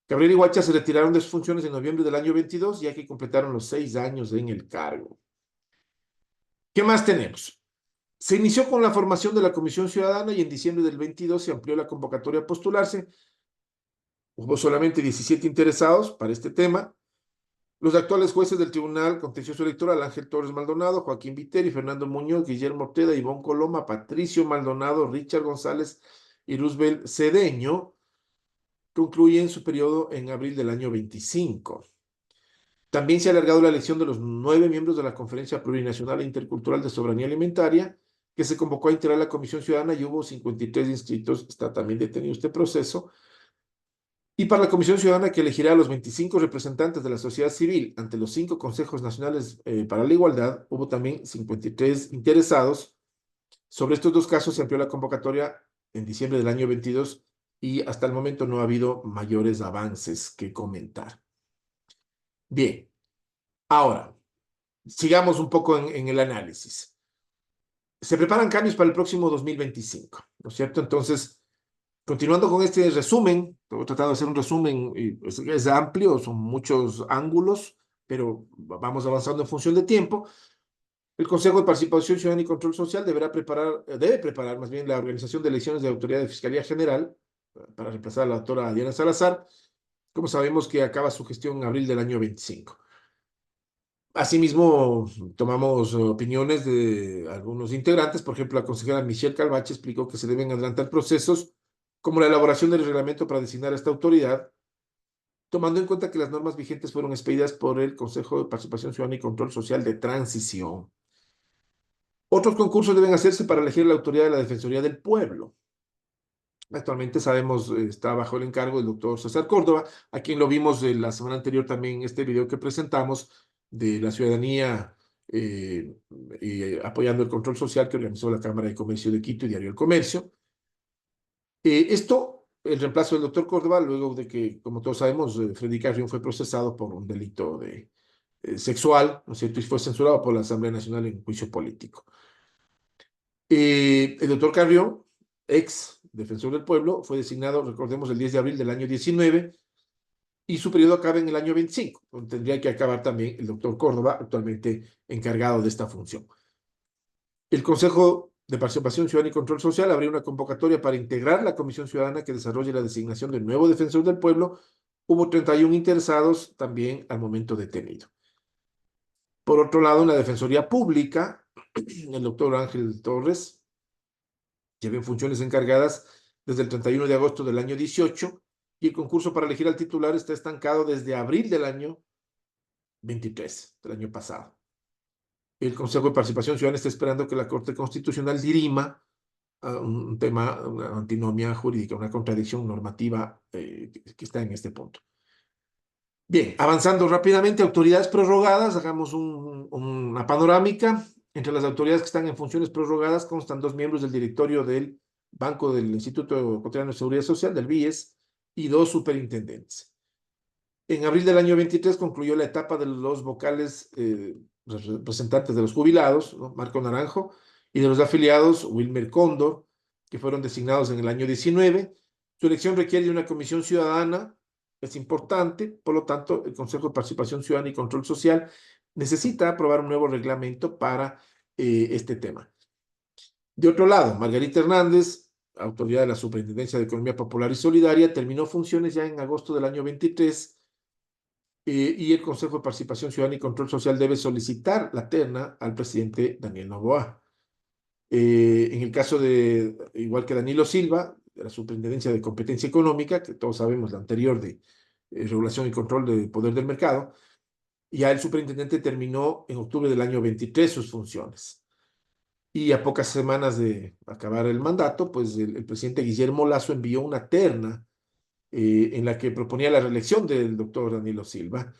Cabrera y Huaycha se retiraron de sus funciones en noviembre del año 22, ya que completaron los 6 años en el cargo. ¿Qué más tenemos? Se inició con la formación de la Comisión Ciudadana y en diciembre del 22 se amplió la convocatoria a postularse. Hubo solamente 17 interesados para este tema. Los actuales jueces del Tribunal Contencioso Electoral, Ángel Torres Maldonado, Joaquín Viteri, Fernando Muñoz, Guillermo Ortega, Ivonne Coloma, Patricio Maldonado, Richard González y Roosevelt Cedeño, concluyen su periodo en abril del año 25. También se ha alargado la elección de los 9 miembros de la Conferencia Plurinacional e Intercultural de Soberanía Alimentaria, que se convocó a integrar la Comisión Ciudadana y hubo 53 inscritos. Está también detenido este proceso. Y para la Comisión Ciudadana, que elegirá a los 25 representantes de la sociedad civil ante los 5 consejos nacionales para la igualdad, hubo también 53 interesados. Sobre estos 2 casos se amplió la convocatoria en diciembre del año 22 y hasta el momento no ha habido mayores avances que comentar. Bien, ahora, sigamos un poco en el análisis. Se preparan cambios para el próximo 2025, ¿no es cierto? Entonces, continuando con este resumen, he tratado de hacer un resumen, es amplio, son muchos ángulos, pero vamos avanzando en función de tiempo. El Consejo de Participación Ciudadana y Control Social debe preparar más bien la organización de elecciones de autoridad de Fiscalía General para reemplazar a la doctora Diana Salazar, como sabemos que acaba su gestión en abril del año 25. Asimismo, tomamos opiniones de algunos integrantes. Por ejemplo, la consejera Michelle Calvache explicó que se deben adelantar procesos como la elaboración del reglamento para designar a esta autoridad, tomando en cuenta que las normas vigentes fueron expedidas por el Consejo de Participación Ciudadana y Control Social de Transición. Otros concursos deben hacerse para elegir la autoridad de la Defensoría del Pueblo. Actualmente sabemos, está bajo el encargo del doctor César Córdoba, a quien lo vimos la semana anterior también en este video que presentamos de la ciudadanía apoyando el control social que organizó la Cámara de Comercio de Quito y Diario El Comercio. El reemplazo del doctor Córdoba, luego de que, como todos sabemos, Freddy Carrión fue procesado por un delito sexual, ¿no es cierto?, y fue censurado por la Asamblea Nacional en juicio político. El doctor Carrión, ex defensor del pueblo, fue designado, recordemos, el 10 de abril del año 19, y su periodo acaba en el año 25, donde tendría que acabar también el doctor Córdoba, actualmente encargado de esta función. El Consejo de Participación Ciudadana y Control Social abrió una convocatoria para integrar la Comisión Ciudadana que desarrolle la designación del nuevo defensor del pueblo. Hubo 31 interesados, también al momento detenido. Por otro lado, en la Defensoría Pública, el doctor Ángel Torres lleva en funciones encargadas desde el 31 de agosto del año 18 y el concurso para elegir al titular está estancado desde abril del año 23, del año pasado. El Consejo de Participación Ciudadana está esperando que la Corte Constitucional dirima un tema, una antinomia jurídica, una contradicción normativa que está en este punto. Bien, avanzando rápidamente, autoridades prorrogadas, hagamos una panorámica. Entre las autoridades que están en funciones prorrogadas constan 2 miembros del directorio del Banco del Instituto Ecuatoriano de Seguridad Social, del BIES, y 2 superintendentes. En abril del año 23 concluyó la etapa de los vocales representantes de los jubilados, ¿no?, Marco Naranjo, y de los afiliados, Wilmer Cóndor, que fueron designados en el año 19. Su elección requiere de una comisión ciudadana, es importante, por lo tanto, el Consejo de Participación Ciudadana y Control Social necesita aprobar un nuevo reglamento para este tema. De otro lado, Margarita Hernández, autoridad de la Superintendencia de Economía Popular y Solidaria, terminó funciones ya en agosto del año 23 y el Consejo de Participación Ciudadana y Control Social debe solicitar la terna al presidente Daniel Noboa. En el caso de, igual que Danilo Silva, de la Superintendencia de Competencia Económica, que todos sabemos la anterior de Regulación y Control del Poder del Mercado, ya el superintendente terminó en octubre del año 23 sus funciones. Y a pocas semanas de acabar el mandato, pues el presidente Guillermo Lasso envió una terna en la que proponía la reelección del doctor Danilo Silva,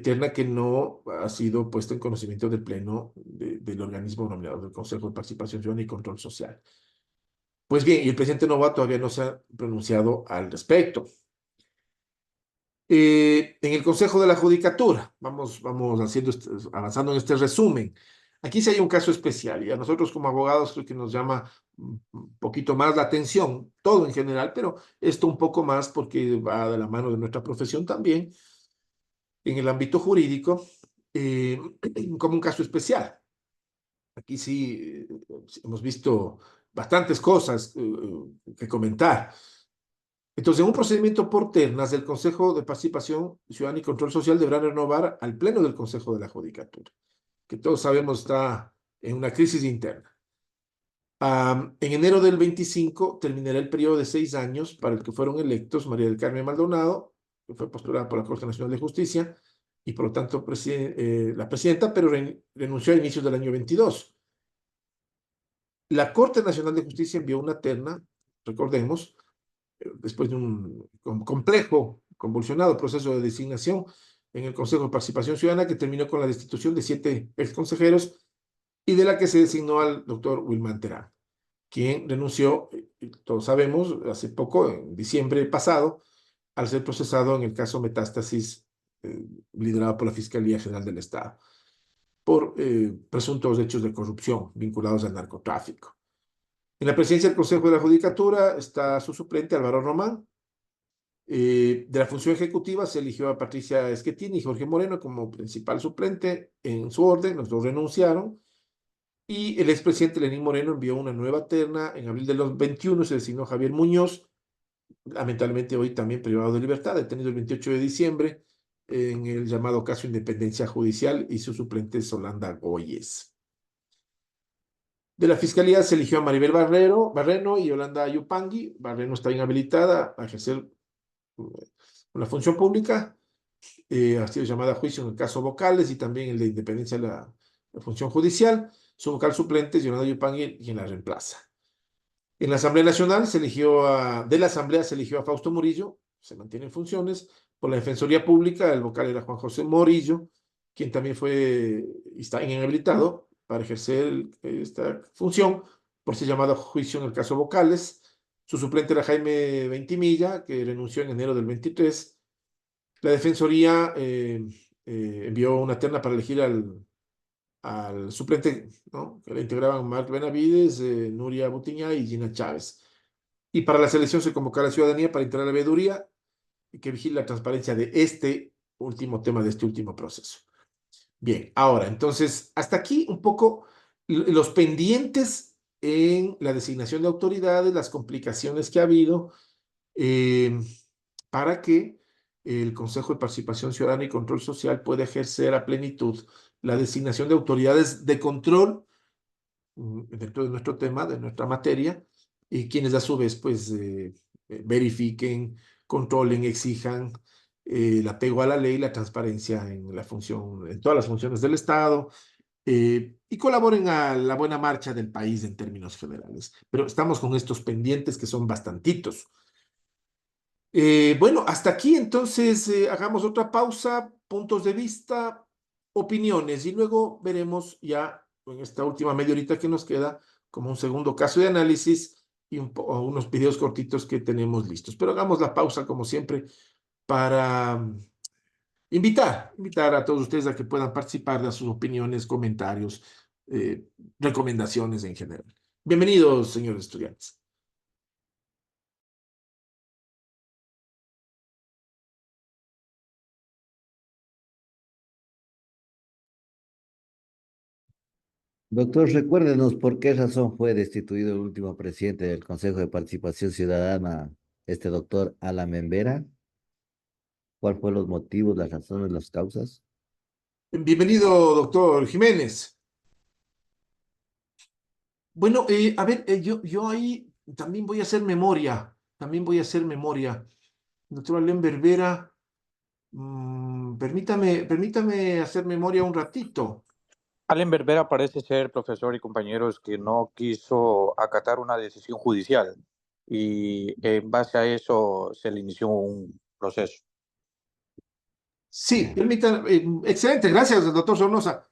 terna que no ha sido puesta en conocimiento del Pleno del organismo nominado del Consejo de Participación Ciudadana y Control Social. Pues bien, y el presidente Noboa todavía no se ha pronunciado al respecto. En el Consejo de la Judicatura, vamos avanzando en este resumen. Aquí sí hay un caso especial y a nosotros como abogados creo que nos llama un poquito más la atención, todo en general, pero esto un poco más porque va de la mano de nuestra profesión también, en el ámbito jurídico, como un caso especial. Aquí sí hemos visto bastantes cosas que comentar. Entonces, en un procedimiento por ternas, el Consejo de Participación Ciudadana y Control Social deberá renovar al Pleno del Consejo de la Judicatura, que todos sabemos está en una crisis interna. En enero del 25 terminará el periodo de 6 años para el que fueron electos María del Carmen Maldonado, que fue postulada por la Corte Nacional de Justicia, y por lo tanto la presidenta, pero renunció a inicios del año 22. La Corte Nacional de Justicia envió una terna, recordemos, después de un complejo, convulsionado proceso de designación en el Consejo de Participación Ciudadana, que terminó con la destitución de 7 exconsejeros y de la que se designó al doctor Wilman Terán, quien renunció, todos sabemos, hace poco, en diciembre pasado, al ser procesado en el caso Metástasis, liderado por la Fiscalía General del Estado, por presuntos hechos de corrupción vinculados al narcotráfico. En la presidencia del Consejo de la Judicatura está su suplente, Álvaro Román. De la función ejecutiva se eligió a Patricia Schettini y Jorge Moreno como principal suplente en su orden, los dos renunciaron, y el expresidente Lenín Moreno envió una nueva terna. En abril de los 21 se designó Javier Muñoz, lamentablemente hoy también privado de libertad, detenido el 28 de diciembre en el llamado caso Independencia Judicial, y su suplente es Solanda Goyes. De la Fiscalía se eligió a Maribel Barreno y Yolanda Yupangui. Barreno está inhabilitada a ejercer una función pública. Ha sido llamada a juicio en el caso Vocales y también el de independencia de la función judicial. Su vocal suplente es Yolanda Yupangui, quien la reemplaza. En la Asamblea Nacional de la Asamblea se eligió a Fausto Murillo, se mantiene en funciones. Por la Defensoría Pública, el vocal era Juan José Morillo, quien también está inhabilitado para ejercer esta función por ser llamado a juicio en el caso Vocales. Su suplente era Jaime Ventimilla, que renunció en enero del 23. La Defensoría envió una terna para elegir al suplente, ¿no?, que la integraban Marc Benavides, Nuria Butiñá y Gina Chávez. Y para la selección se convocó a la ciudadanía para integrar la veeduría y que vigile la transparencia de este último tema, de este último proceso. Bien, ahora, entonces, hasta aquí un poco los pendientes en la designación de autoridades, las complicaciones que ha habido para que el Consejo de Participación Ciudadana y Control Social pueda ejercer a plenitud la designación de autoridades de control dentro de nuestro tema, de nuestra materia, y quienes a su vez pues verifiquen, controlen, exijan el apego a la ley, la transparencia en todas las funciones del Estado, y colaboren a la buena marcha del país en términos generales. Pero estamos con estos pendientes que son bastantitos. Bueno, hasta aquí entonces hagamos otra pausa, puntos de vista, opiniones, y luego veremos ya en esta última media horita que nos queda como un segundo caso de análisis y unos videos cortitos que tenemos listos. Pero hagamos la pausa como siempre para invitar a todos ustedes a que puedan participar de sus opiniones, comentarios, recomendaciones en general. Bienvenidos, señores estudiantes. Doctor, recuérdenos por qué razón fue destituido el último presidente del Consejo de Participación Ciudadana, este doctor Alan Membera. ¿Cuáles fueron los motivos, las razones, las causas? Bienvenido, doctor Jiménez. Bueno, a ver, yo ahí también voy a hacer memoria. Doctor Alem Berbera, permítame hacer memoria un ratito. Allen Berbera parece ser, profesor y compañeros, que no quiso acatar una decisión judicial y en base a eso se le inició un proceso. Sí, excelente, gracias, doctor Sornosa.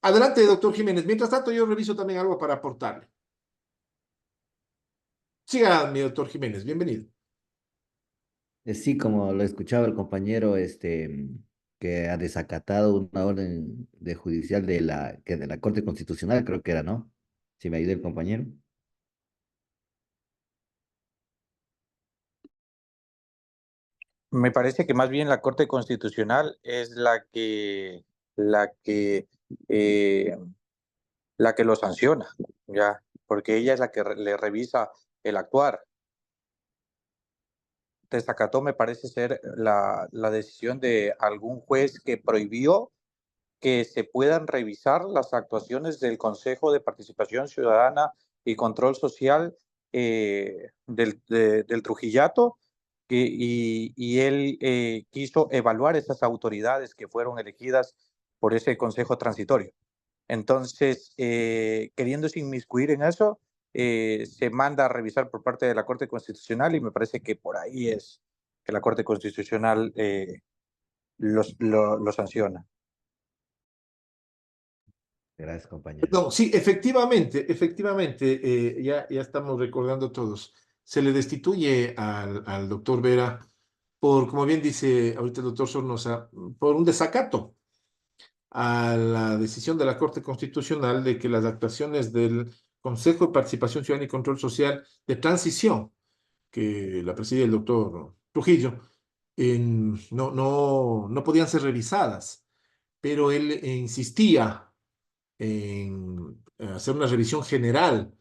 Adelante, doctor Jiménez. Mientras tanto, yo reviso también algo para aportarle. Siga, mi doctor Jiménez, bienvenido. Sí, como lo escuchaba el compañero, que ha desacatado una orden de judicial de la Corte Constitucional, creo que era, ¿no? Si me ayuda el compañero. Me parece que más bien la Corte Constitucional es la que lo sanciona, ya, porque ella es la que le revisa el actuar. Desacató, me parece ser la decisión de algún juez que prohibió que se puedan revisar las actuaciones del Consejo de Participación Ciudadana y Control Social del Trujillato, y él quiso evaluar esas autoridades que fueron elegidas por ese consejo transitorio. Entonces, queriéndose inmiscuir en eso, se manda a revisar por parte de la Corte Constitucional y me parece que por ahí es que la Corte Constitucional lo sanciona. Gracias, compañero. No, sí, efectivamente, ya estamos recordando todos. Se le destituye al doctor Vera por, como bien dice ahorita el doctor Sornosa, por un desacato a la decisión de la Corte Constitucional de que las actuaciones del Consejo de Participación Ciudadana y Control Social de transición, que la preside el doctor Trujillo, no podían ser revisadas, pero él insistía en hacer una revisión general,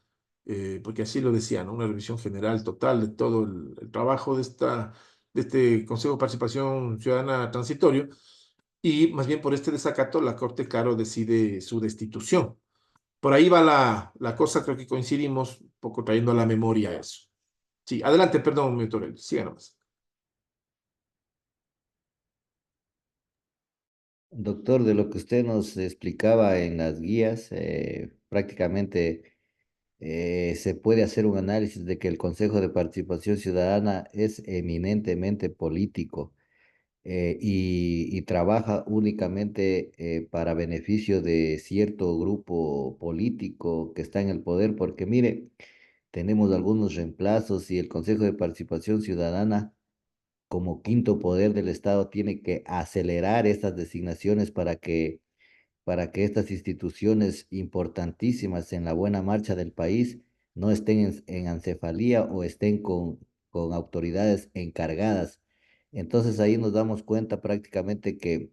porque así lo decía, ¿no? Una revisión general total de todo el trabajo de este Consejo de Participación Ciudadana Transitorio, y más bien por este desacato la Corte, claro, decide su destitución. Por ahí va la cosa, creo que coincidimos, un poco trayendo a la memoria eso. Sí, adelante, perdón, mi doctor, siga nomás. Doctor, de lo que usted nos explicaba en las guías, prácticamente se puede hacer un análisis de que el Consejo de Participación Ciudadana es eminentemente político y trabaja únicamente para beneficio de cierto grupo político que está en el poder, porque mire, tenemos algunos reemplazos y el Consejo de Participación Ciudadana, como quinto poder del Estado, tiene que acelerar estas designaciones para que estas instituciones importantísimas en la buena marcha del país no estén en encefalía o estén con autoridades encargadas. Entonces ahí nos damos cuenta prácticamente que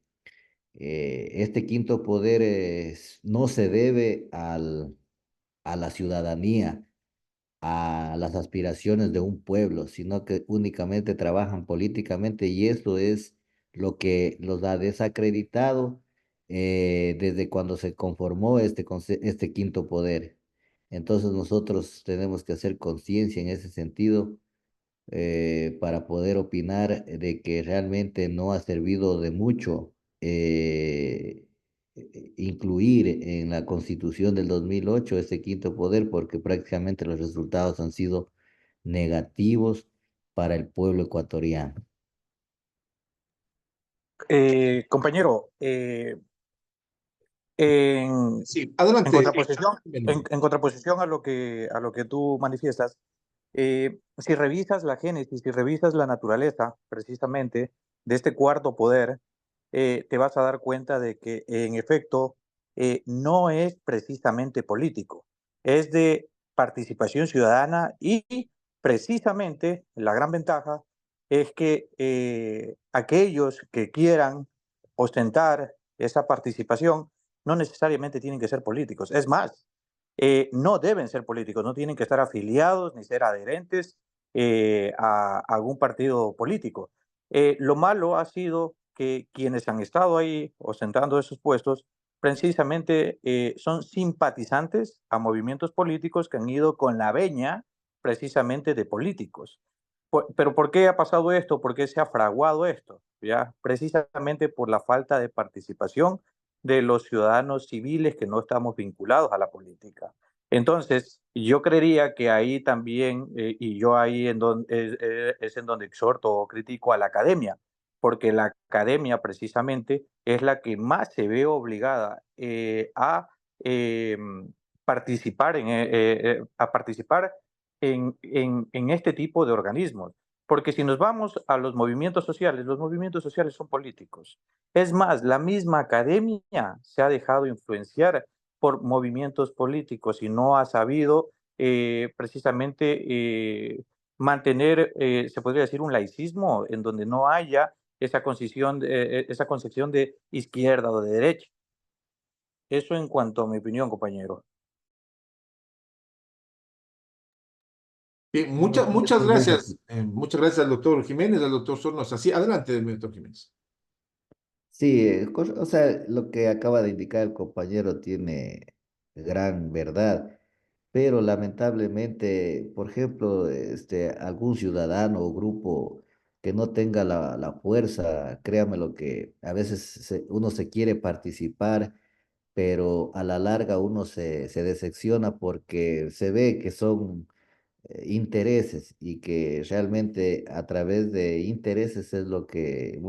este quinto poder no se debe a la ciudadanía, a las aspiraciones de un pueblo, sino que únicamente trabajan políticamente y eso es lo que los ha desacreditado desde cuando se conformó este quinto poder. Entonces nosotros tenemos que hacer conciencia en ese sentido para poder opinar de que realmente no ha servido de mucho incluir en la Constitución del 2008 este quinto poder, porque prácticamente los resultados han sido negativos para el pueblo ecuatoriano. Compañero, en, Sí, en adelante. contraposición, en contraposición a lo que tú manifiestas, si revisas la génesis, si revisas la naturaleza precisamente de este cuarto poder, te vas a dar cuenta de que en efecto no es precisamente político, es de participación ciudadana y precisamente la gran ventaja es que aquellos que quieran ostentar esa participación no necesariamente tienen que ser políticos. Es más, no deben ser políticos, no tienen que estar afiliados ni ser adherentes a algún partido político. Lo malo ha sido que quienes han estado ahí ostentando esos puestos precisamente son simpatizantes a movimientos políticos que han ido con la veña precisamente de políticos. Pero ¿por qué ha pasado esto? ¿Por qué se ha fraguado esto? ¿Ya? Precisamente por la falta de participación de los ciudadanos civiles que no estamos vinculados a la política. Entonces, yo creería que ahí también, y yo ahí es en donde exhorto o critico a la academia, porque la academia precisamente es la que más se ve obligada a eh, participar en este tipo de organismos. Porque si nos vamos a los movimientos sociales son políticos. Es más, la misma academia se ha dejado influenciar por movimientos políticos y no ha sabido precisamente mantener, se podría decir, un laicismo en donde no haya esa concepción de izquierda o de derecha. Eso en cuanto a mi opinión, compañero. Bien, Bueno, muchas gracias al doctor Jiménez, al doctor Sornosa. Sí, adelante, doctor Jiménez. sí, o sea, lo que acaba de indicar el compañero tiene gran verdad, pero lamentablemente, por ejemplo, algún ciudadano o grupo que no tenga la fuerza. Créame lo que a veces uno se quiere participar, pero a la larga uno se decepciona porque se ve que son intereses y que realmente a través de intereses es lo que